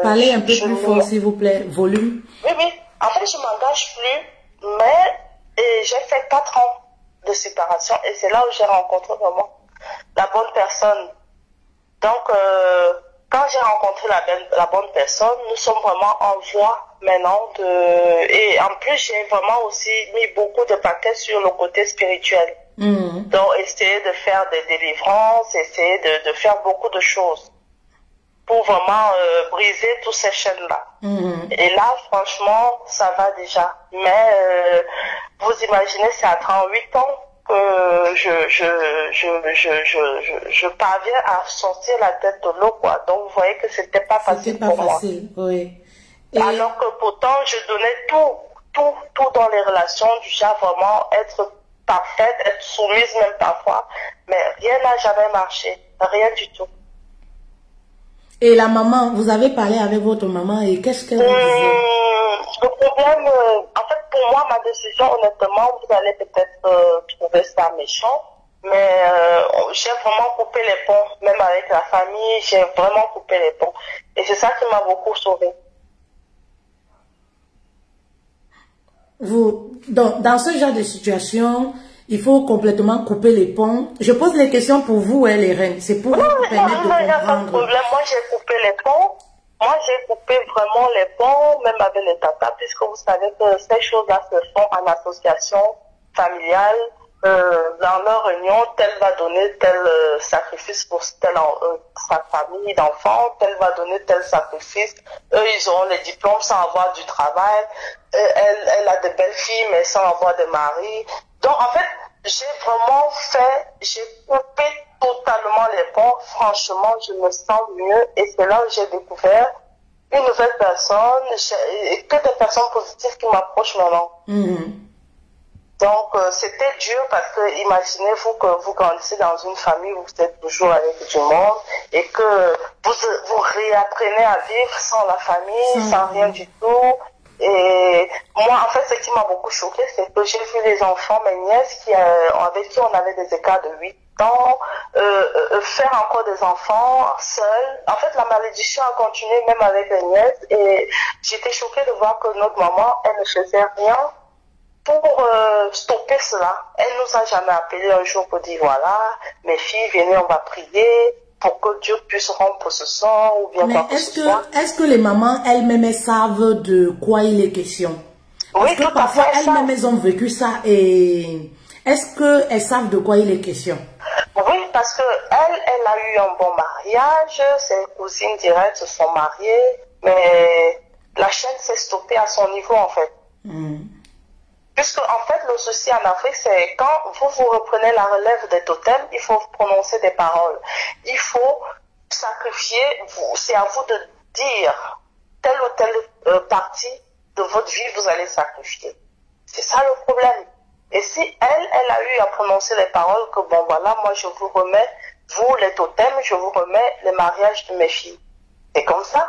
Parlez un peu plus fort, s'il vous plaît. Volume. Oui. En fait, je m'engage plus, mais j'ai fait 4 ans de séparation et c'est là où j'ai rencontré vraiment la bonne personne. Donc, quand j'ai rencontré la bonne personne, nous sommes vraiment en voie maintenant et en plus, j'ai vraiment aussi mis beaucoup de paquets sur le côté spirituel. Donc, essayer de faire des délivrances, essayer de faire beaucoup de choses pour vraiment briser tous ces chaînes-là. Et là, franchement, ça va déjà. Mais vous imaginez, c'est à 38 ans que je parviens à sortir la tête de l'eau, quoi. Donc, vous voyez que c'était pas facile pour moi. Oui. Et... Alors que pourtant, je donnais tout dans les relations, du genre vraiment être parfaite, être soumise même parfois. Mais rien n'a jamais marché. Rien du tout. Et la maman, vous avez parlé avec votre maman et qu'est-ce qu'elle vous disait? Le problème, en fait, pour moi, ma décision, honnêtement, vous allez peut-être trouver ça méchant, mais j'ai vraiment coupé les ponts, même avec la famille, j'ai vraiment coupé les ponts. Et c'est ça qui m'a beaucoup sauvée. Dans ce genre de situation, il faut complètement couper les ponts. Je pose les questions pour vous, les reines. C'est pour vous permettre de comprendre. Il n'y a pas de problème. Moi, j'ai coupé les ponts. Moi, j'ai coupé vraiment les ponts, même avec les tatas, puisque vous savez que ces choses-là se font en association familiale. dans leur réunion, tel va donner tel sacrifice pour sa famille d'enfants, tel va donner tel sacrifice. Eux, ils auront les diplômes sans avoir du travail. Elle a de belles filles, mais sans avoir de mari. Donc, en fait, j'ai coupé totalement les ponts. Franchement, je me sens mieux. Et c'est là où j'ai découvert une nouvelle personne, que des personnes positives qui m'approchent maintenant. Donc, c'était dur parce que imaginez-vous que vous grandissez dans une famille où vous êtes toujours avec du monde et que vous réapprenez à vivre sans la famille, sans rien du tout. Et moi, en fait, ce qui m'a beaucoup choqué, c'est que j'ai vu les enfants, mes nièces, avec qui on avait des écarts de 8 ans, faire encore des enfants seuls. En fait, la malédiction a continué même avec les nièces et j'étais choquée de voir que notre maman, elle ne faisait rien pour stopper cela. Elle nous a jamais appelé un jour pour dire voilà, mes filles, venez, on va prier pour que Dieu puisse rompre ce sang ou bien quoi que ce soit. Est-ce que les mamans elles-mêmes savent de quoi il est question? Parce que parfois elles-mêmes elles ont vécu ça et est-ce qu'elles savent de quoi il est question? Oui, parce que elle a eu un bon mariage, ses cousines directes se sont mariées, mais la chaîne s'est stoppée à son niveau en fait. Puisque, en fait, le souci en Afrique, c'est quand vous reprenez la relève des totems, il faut prononcer des paroles. Il faut sacrifier, c'est à vous de dire telle ou telle partie de votre vie, vous allez sacrifier. C'est ça le problème. Et si elle a eu à prononcer les paroles que, bon, voilà, moi, je vous remets, vous, les totems, je vous remets le mariage de mes filles. C'est comme ça.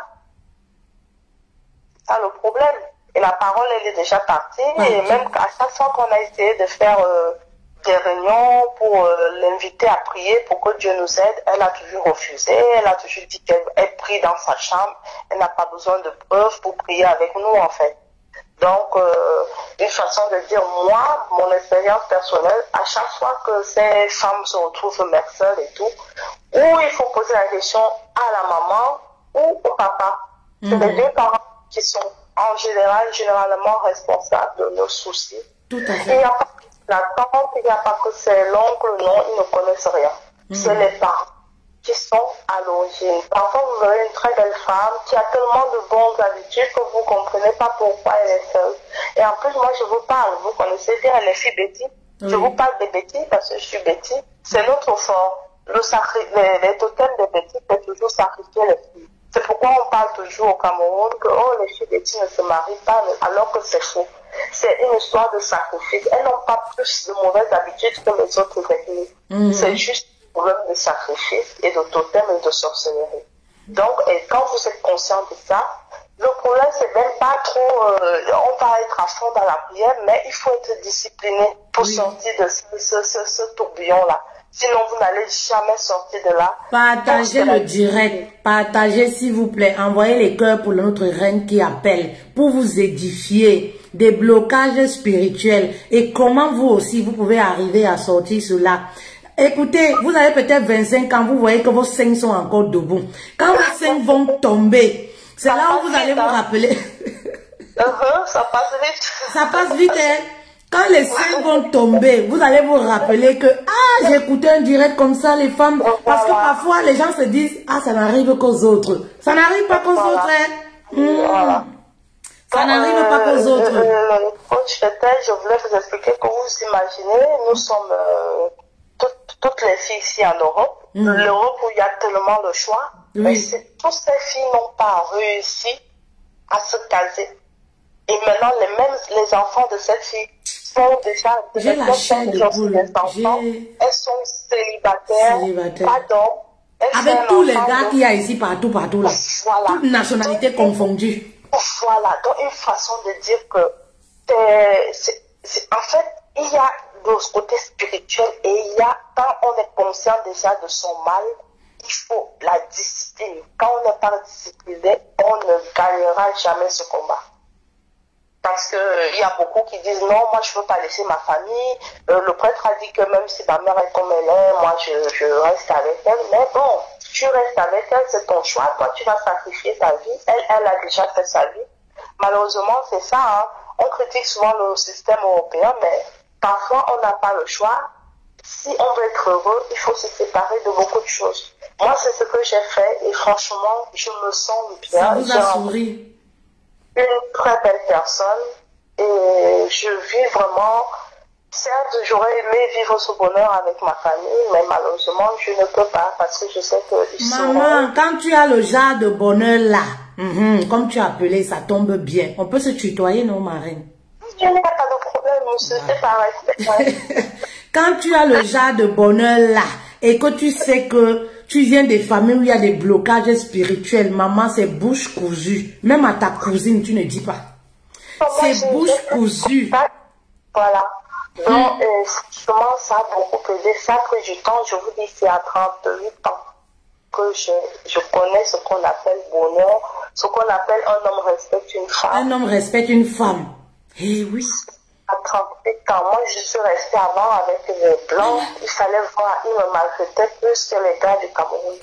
C'est ça le problème. Et la parole, elle est déjà partie. Et même à chaque fois qu'on a essayé de faire des réunions pour l'inviter à prier pour que Dieu nous aide, elle a toujours refusé. Elle a toujours dit qu'elle prie dans sa chambre. Elle n'a pas besoin de preuves pour prier avec nous, en fait. Donc, une façon de dire, moi, mon expérience personnelle, à chaque fois que ces femmes se retrouvent mères seules et tout, où il faut poser la question à la maman ou au papa. C'est les deux parents qui sont en général, généralement responsables de nos soucis. Tout à fait. Il n'y a pas que la tante, il n'y a pas que c'est l'oncle, non, ils ne connaissent rien. C'est les parents qui sont à l'origine. Parfois, vous avez une très belle femme qui a tellement de bonnes habitudes que vous ne comprenez pas pourquoi elle est seule. Et en plus, moi, je vous parle, vous connaissez bien les filles Betty. Je vous parle de Betty parce que je suis Betty. C'est notre fort. Les totems de Betty, c'est toujours sacrifier les filles. C'est pourquoi on parle toujours au Cameroun que les filles Betty ne se marient pas, alors que c'est faux. C'est une histoire de sacrifice. Elles n'ont pas plus de mauvaises habitudes que les autres ethnies. C'est juste un problème de sacrifice et de totem et de sorcellerie. Donc, et quand vous êtes conscient de ça, le problème, c'est même pas trop, on va être à fond dans la prière, mais il faut être discipliné pour sortir de ce tourbillon-là. Sinon, vous n'allez jamais sortir de là. Partagez le direct. Partagez, s'il vous plaît. Envoyez les cœurs pour notre reine qui appelle. Pour vous édifier des blocages spirituels. Et comment vous aussi, vous pouvez arriver à sortir cela. Écoutez, vous avez peut-être 25 ans. Vous voyez que vos seins sont encore debout. Quand vos seins vont tomber, c'est là où vous allez vous rappeler. Ça passe vite. Ça passe vite, hein. Quand les seins vont tomber, vous allez vous rappeler que j'ai écouté un direct comme ça, les femmes, parce que parfois les gens se disent ça n'arrive qu'aux autres. Ça n'arrive pas qu'aux autres, hein. Ça n'arrive pas qu'aux autres. Coach Fetel, je voulais vous expliquer que vous imaginez, nous sommes toutes les filles ici en Europe, l'Europe où il y a tellement de choix, mais toutes ces filles n'ont pas réussi à se caser. Et maintenant, les enfants de cette fille sont déjà j'ai la chair de poule. Elles sont célibataires. Pas d'hommes. Avec tous les gars qu'il y a ici, partout là. Voilà. Toutes nationalités confondues. Voilà. Donc, une façon de dire que en fait, il y a le côté spirituel et il y a, quand on est conscient déjà de son mal, il faut la discipline. Quand on n'est pas discipliné, on ne gagnera jamais ce combat. Parce qu'il y a beaucoup qui disent non, moi je ne veux pas laisser ma famille. Le prêtre a dit que même si ma mère est comme elle est, moi je reste avec elle. Mais bon, tu restes avec elle, c'est ton choix. Toi, tu vas sacrifier ta vie. Elle a déjà fait sa vie. Malheureusement, c'est ça. On critique souvent le système européen, mais parfois, on n'a pas le choix. Si on veut être heureux, il faut se séparer de beaucoup de choses. Moi, c'est ce que j'ai fait et franchement, je me sens bien. Ça vous a souri. Une très belle personne et je vis vraiment. Certes, j'aurais aimé vivre ce bonheur avec ma famille, mais malheureusement, je ne peux pas parce que je sais qu'ils sont... Maman, quand tu as le genre de bonheur là, comme tu as appelé, ça tombe bien. On peut se tutoyer, non, marraine? Je n'ai pas de problème, monsieur, c'est pareil. Quand tu as le genre de bonheur là, et que tu sais que tu viens des familles où il y a des blocages spirituels, maman, c'est bouche cousue. Même à ta cousine, tu ne dis pas. C'est bouche cousue. Voilà. Donc, justement, ça a beaucoup aidé. Ça a pris du temps. Je vous dis, c'est à 38 ans que je connais ce qu'on appelle bonheur, ce qu'on appelle un homme respecte une femme. Un homme respecte une femme. Eh oui. À 38 ans, moi, je suis restée avant avec les blancs. Il fallait voir, ils me maltraitaient plus que les gars du Cameroun.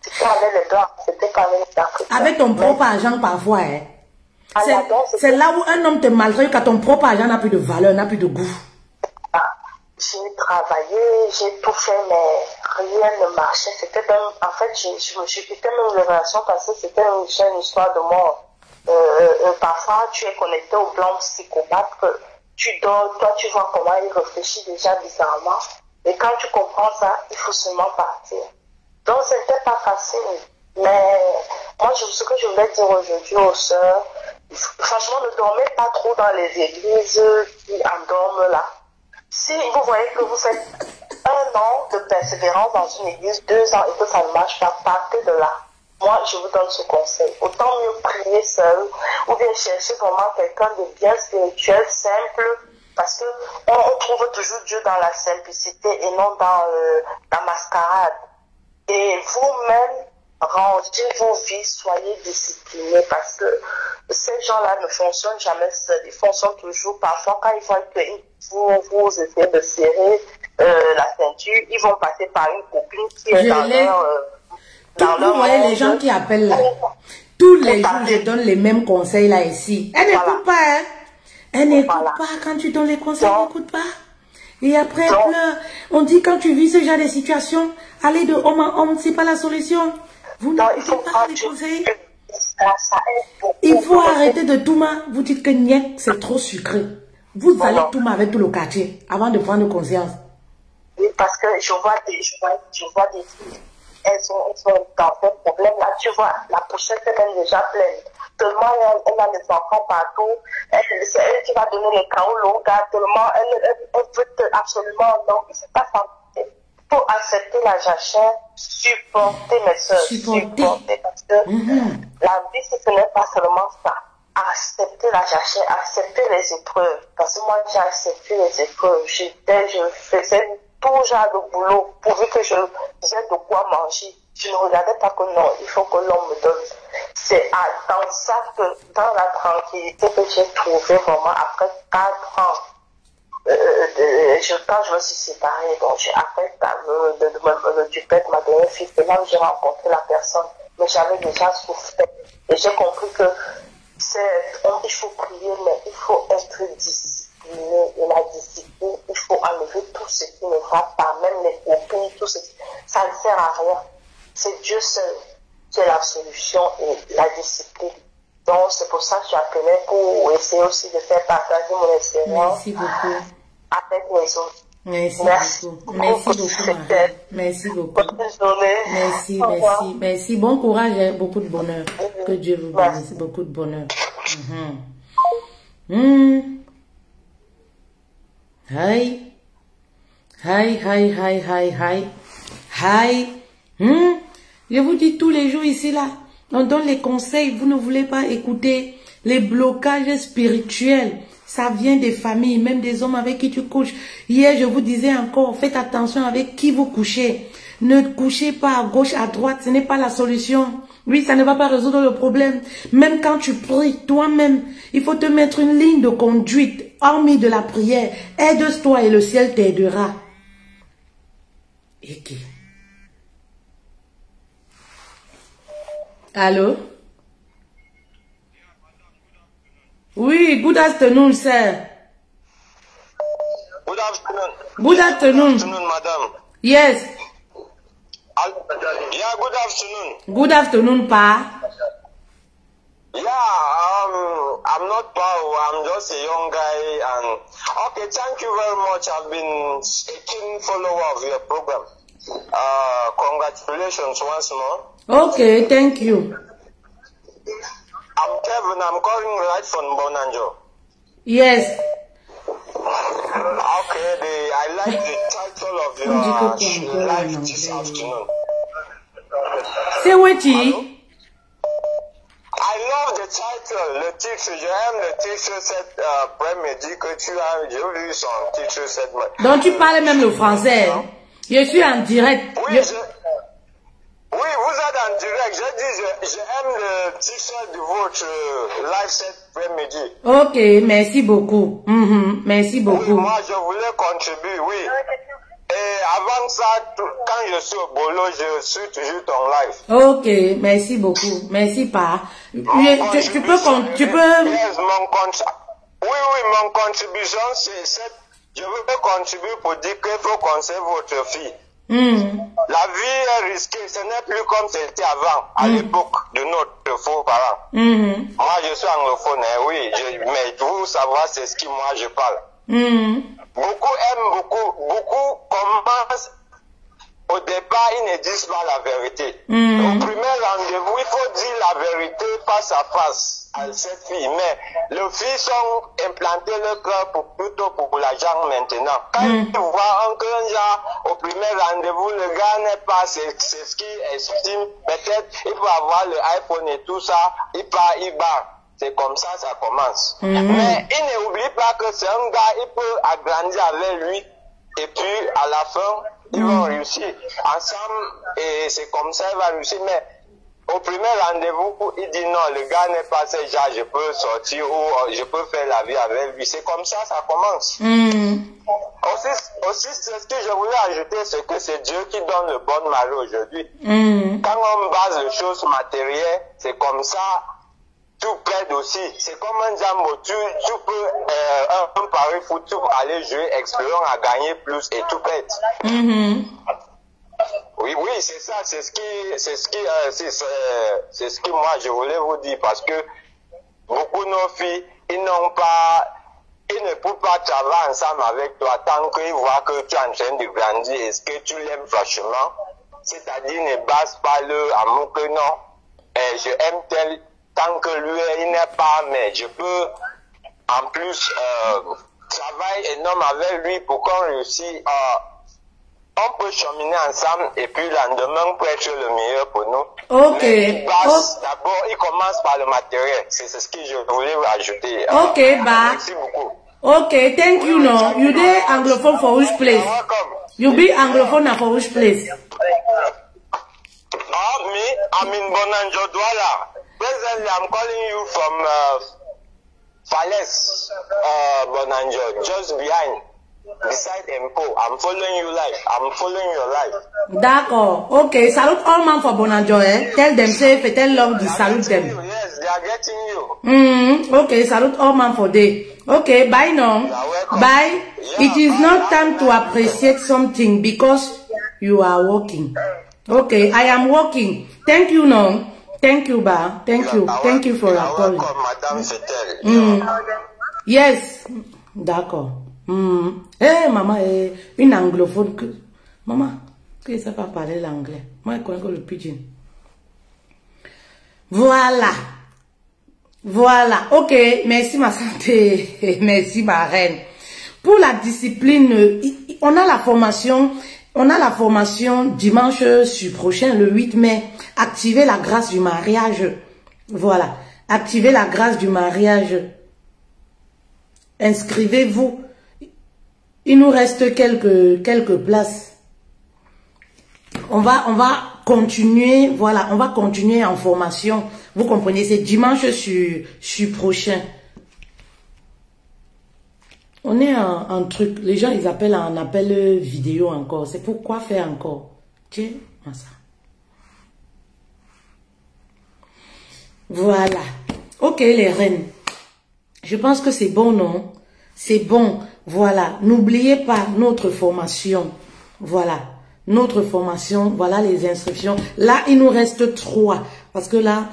C'était avec les blancs, c'était pas avec les Africains. Avec ton propre argent parfois, hein. C'est là où un homme te maltraite quand ton propre argent n'a plus de valeur, n'a plus de goût. J'ai travaillé, j'ai tout fait, mais rien ne marchait. C'était même, en fait, je me suis quitté même les relations parce que c'était une histoire de mort. Parfois, tu es connecté au blanc psychopathe que tu dors, toi, tu vois comment il réfléchit déjà bizarrement. Et quand tu comprends ça, il faut seulement partir. Donc, c'était pas facile. Mais moi, ce que je voulais dire aujourd'hui aux sœurs, franchement, ne dormez pas trop dans les églises qui endorment là. Si vous voyez que vous faites 1 an de persévérance dans une église, 2 ans et que ça ne marche pas, partez de là. Moi, je vous donne ce conseil. Autant mieux prier seul ou bien chercher vraiment quelqu'un de bien spirituel, simple, parce que on trouve toujours Dieu dans la simplicité et non dans la mascarade. Et vous-même, rangez vos vies, soyez disciplinés parce que ces gens-là ne fonctionnent jamais seuls. Ils fonctionnent toujours. Parfois, quand ils voient que vous essayez de serrer la ceinture, ils vont passer par une copine qui est dans leur vous voyez les gens qui appellent là. Tous les jours, je donne les mêmes conseils là ici. Elle n'écoute pas, hein. Elle n'écoute pas. Quand tu donnes les conseils, elle n'écoute pas. Et après, elle pleure. On dit quand tu vis ce genre de situation, aller de homme en homme, c'est pas la solution. Vous n'écoutez pas les conseils. Il faut arrêter de Touma. Vous dites que niet, c'est trop sucré. Vous allez Touma avec tout le quartier avant de prendre conscience. Oui, parce que je vois des filles. Elles sont dans ce problème-là. Tu vois, la pochette est déjà pleine. Tellement elle a des enfants partout. C'est elle qui va donner les caolos au gars. Tellement elle veut absolument. Donc, c'est pas ça. Pour accepter la jachère, supporter mes soeurs. Supporter parce que la vie, ce n'est pas seulement ça. Accepter la jachère, accepter les épreuves. Parce que moi, j'ai accepté les épreuves. Je faisais tout genre de boulot pourvu que j'ai de quoi manger. Je ne regardais pas que non, il faut que l'on me donne. C'est dans ça que, dans la tranquillité que j'ai trouvé vraiment après 4 ans. Quand je me suis séparée, donc après du père de ma dernière fille, c'est là où j'ai rencontré la personne. Mais j'avais déjà souffert. Et j'ai compris que il faut prier, mais il faut être discipliné. Et la discipline, il faut enlever tout ce qui ne va pas, même les copines, tout ce qui... Ça ne sert à rien. C'est Dieu seul qui est la solution et la discipline. Donc, c'est pour ça que je appelais pour essayer aussi de faire partager mon expérience. Merci beaucoup. Avec les autres. Merci beaucoup. Merci beaucoup, Marie. Merci beaucoup. Bonne journée. Merci, merci, merci. Bon courage et beaucoup de bonheur. Que Dieu vous bénisse. Beaucoup de bonheur. Hi. Hi, hi, hi, hi, hi. Hi. Je vous dis tous les jours ici, là. On donne les conseils. Vous ne voulez pas écouter les blocages spirituels. Ça vient des familles, même des hommes avec qui tu couches. Hier, je vous disais encore, faites attention avec qui vous couchez. Ne couchez pas à gauche, à droite. Ce n'est pas la solution. Oui, ça ne va pas résoudre le problème. Même quand tu pries, toi-même, il faut te mettre une ligne de conduite, hormis de la prière. Aide-toi et le ciel t'aidera. Et qui? Allô? Oui, good afternoon, sir. Good afternoon. Good afternoon. Good afternoon, madam. Yes. Yeah, good afternoon. Good afternoon, Pa. Yeah, I'm not Pao. I'm just a young guy. And okay, thank you very much. I've been a keen follower of your program. Congratulations once more. Okay, thank you. I'm Kevin. I'm calling right from Bonanjo. Yes. Okay, I like the title of your live this afternoon. C'est où tu? I love the title, le titre. J'aime le titre cette après-midi que tu as. J'ai vu son titre cette. Donc tu parles même le français. Hein? Je suis en direct. Oui, oui, vous êtes en direct. J'ai dit, j'aime le titre de votre live cet après-midi. Ok, merci beaucoup. Merci beaucoup. Oui, moi je voulais contribuer, oui. Et avant ça, quand je suis au boulot, je suis toujours ton live. Ok, merci beaucoup. Merci, Pa. Tu peux... Yes, mon contribution, c'est cette... Je veux contribuer pour dire qu'il faut conserver votre fille. La vie est risquée, ce n'est plus comme c'était avant, à l'époque de notre faux parents. Moi, je suis anglophone, oui, mais vous savoir, c'est ce que moi je parle. Beaucoup aiment, beaucoup commencent. Au départ, ils ne disent pas la vérité. Au premier rendez-vous, il faut dire la vérité face à face à cette fille. Mais les filles sont implantées le cœur plutôt pour l'argent maintenant. Quand ils voient un genre, au premier rendez-vous, le gars n'est pas, c'est ce qu'il estime. Peut-être, il peut avoir le iPhone et tout ça, il part, il bat. C'est comme ça, ça commence. Mais il n'oublie pas que c'est un gars, il peut agrandir avec lui. Et puis, à la fin, ils vont réussir ensemble et c'est comme ça, il va réussir. Mais au premier rendez-vous, il dit non, le gars n'est pas ce genre, je peux sortir ou je peux faire la vie avec lui. C'est comme ça, ça commence. Aussi, ce que je voulais ajouter, c'est que c'est Dieu qui donne le bon mari aujourd'hui. Quand on base les choses matérielles, c'est comme ça. Tout plaide aussi. C'est comme un jambo. Tu peux, un pari foot, tu peux aller jouer, explorer, à gagner plus et tout plaide. Oui, c'est ça. C'est ce que moi je voulais vous dire parce que beaucoup de nos filles, ils ne peuvent pas travailler ensemble avec toi tant qu'ils voient que tu es en train de grandir. Est-ce que tu l'aimes franchement? C'est-à-dire, ne base pas le amour que non. Je aime tel. Tant que lui, il n'est pas, mais je peux, en plus, travailler énorme avec lui pour qu'on réussisse. On peut cheminer ensemble et puis le lendemain peut être le meilleur pour nous. Ok. Mais d'abord, il commence par le matériel. C'est ce que je voulais ajouter. Ok, merci beaucoup. Ok, thank you, no. You be anglophone for which place? You be anglophone for which place? Me, I'm in Bonanjo, Douala. Presently, I'm calling you from Fales, Bonanjo, just beside Empo. I'm following you live. I'm following your live. D'accord. Okay. Salute all man for Bonanjo, eh? Tell them, say, if tell love, to salute them. Yes, they are getting you. Okay. Salute all man for day. Okay. Bye now. Bye. Yeah, it is not time to appreciate something because you are working. Okay. I am working. Thank you, no. Thank you, Ba. Thank you. Thank you for your calling. Yes. D'accord. Eh, maman, une anglophone. Maman, qui ne sait pas parler l'anglais? Moi, je connais que le pidgin. Voilà. Voilà. Ok. Merci, ma santé. Merci, ma reine. Pour la discipline, on a la formation. On a la formation dimanche prochain, le 8 mai. Activez la grâce du mariage. Voilà. Activez la grâce du mariage. Inscrivez-vous. Il nous reste quelques places. On va continuer. Voilà. On va continuer en formation. Vous comprenez, c'est dimanche prochain. On est en truc. Les gens, ils appellent en appel vidéo encore. C'est pourquoi faire encore? Tiens, ça. Voilà. Ok, les reines. Je pense que c'est bon, non? C'est bon. voilà, n'oubliez pas notre formation. Voilà, notre formation, voilà les inscriptions. Là, il nous reste 3. Parce que là,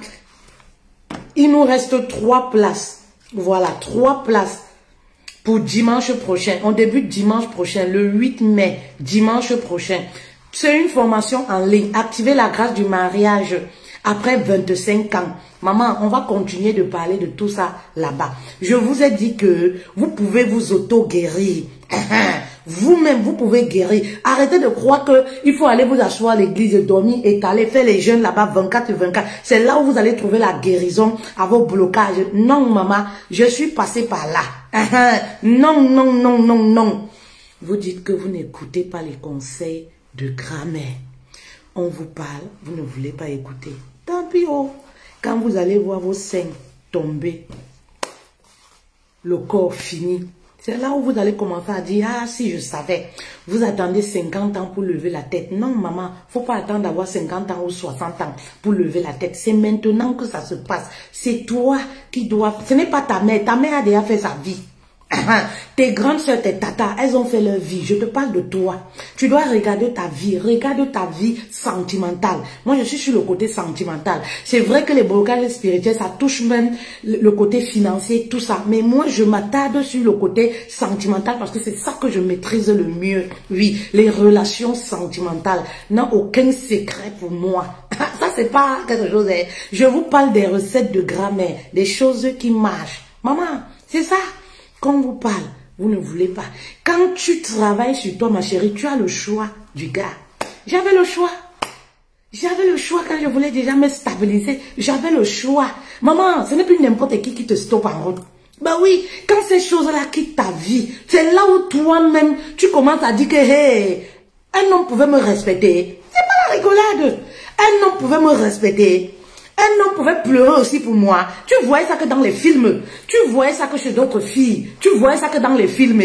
il nous reste 3 places. Voilà, 3 places pour dimanche prochain. On débute dimanche prochain, le 8 mai, dimanche prochain. C'est une formation en ligne. Activez la grâce du mariage après 25 ans. Maman, on va continuer de parler de tout ça là-bas. Je vous ai dit que vous pouvez vous auto-guérir. Vous-même, vous pouvez guérir. Arrêtez de croire qu'il faut aller vous asseoir à l'église, dormir, étaler, faire les jeûnes là-bas 24/24. C'est là où vous allez trouver la guérison à vos blocages. Non, maman, je suis passée par là. Non, non, non, non, non. Vous dites que vous n'écoutez pas les conseils de grammaire. On vous parle, vous ne voulez pas écouter. Tant pis, oh. Quand vous allez voir vos seins tomber, le corps fini, c'est là où vous allez commencer à dire, ah si je savais, vous attendez 50 ans pour lever la tête. Non maman, faut pas attendre d'avoir 50 ans ou 60 ans pour lever la tête. C'est maintenant que ça se passe. C'est toi qui dois, ce n'est pas ta mère a déjà fait sa vie. Tes grandes soeurs, tes tatas, elles ont fait leur vie. Je te parle de toi. Tu dois regarder ta vie. Regarde ta vie sentimentale. Moi, je suis sur le côté sentimental. C'est vrai que les blocages spirituels, ça touche même le côté financier, tout ça. Mais moi, je m'attarde sur le côté sentimental parce que c'est ça que je maîtrise le mieux. Oui, les relations sentimentales n'ont aucun secret pour moi. Ça, c'est pas quelque chose. Je vous parle des recettes de grammaire, des choses qui marchent. Maman, c'est ça. Quand on vous parle, vous ne voulez pas. Quand tu travailles sur toi, ma chérie, tu as le choix du gars. J'avais le choix. J'avais le choix quand je voulais déjà me stabiliser. J'avais le choix. Maman, ce n'est plus n'importe qui te stoppe en route. Bah oui, quand ces choses-là quittent ta vie, c'est là où toi-même, tu commences à dire que, hey, un homme pouvait me respecter. C'est pas la rigolade. Un homme pouvait me respecter. Un homme pouvait pleurer aussi pour moi. Tu voyais ça que dans les films. Tu voyais ça que chez d'autres filles. Tu voyais ça que dans les films.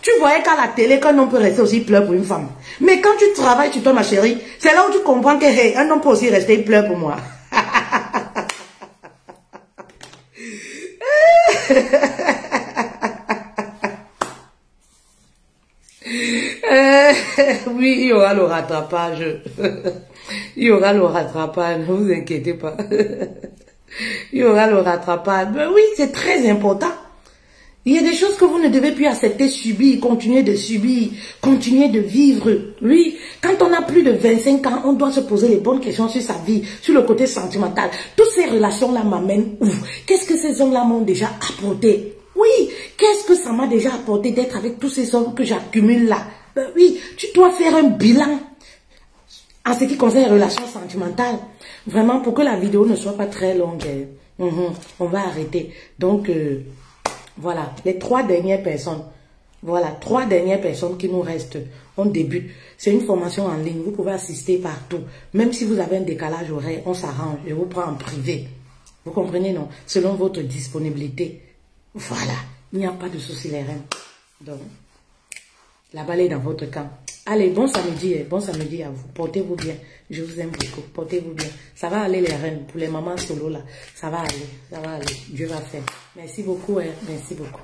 Tu voyais qu'à la télé, qu'un homme peut rester aussi pleurer pour une femme. Mais quand tu travailles sur toi, ma chérie, c'est là où tu comprends que, hey, un homme peut aussi rester pleurer pour moi. Oui, il y aura le rattrapage. Il y aura le rattrapage, ne vous inquiétez pas. Il y aura le rattrapage. Mais oui, c'est très important. Il y a des choses que vous ne devez plus accepter, subir, continuer de subir, continuer de vivre. Oui, quand on a plus de 25 ans, on doit se poser les bonnes questions sur sa vie, sur le côté sentimental. Toutes ces relations-là m'amènent où? Qu'est-ce que ces hommes-là m'ont déjà apporté? Oui, qu'est-ce que ça m'a déjà apporté d'être avec tous ces hommes que j'accumule là? Oui, tu dois faire un bilan en ce qui concerne les relations sentimentales. Vraiment, pour que la vidéo ne soit pas très longue, on va arrêter. Donc, voilà, les 3 dernières personnes. Voilà, 3 dernières personnes qui nous restent. On débute. C'est une formation en ligne. Vous pouvez assister partout. Même si vous avez un décalage horaire, on s'arrange. Je vous prends en privé. Vous comprenez, non? Selon votre disponibilité. Voilà. Il n'y a pas de souci, les reines. Donc, la balle est dans votre camp. Allez, bon samedi à vous. Portez-vous bien. Je vous aime beaucoup. Portez-vous bien. Ça va aller, les reines. Pour les mamans solo, là. Ça va aller. Ça va aller. Dieu va faire. Merci beaucoup, hein. Merci beaucoup.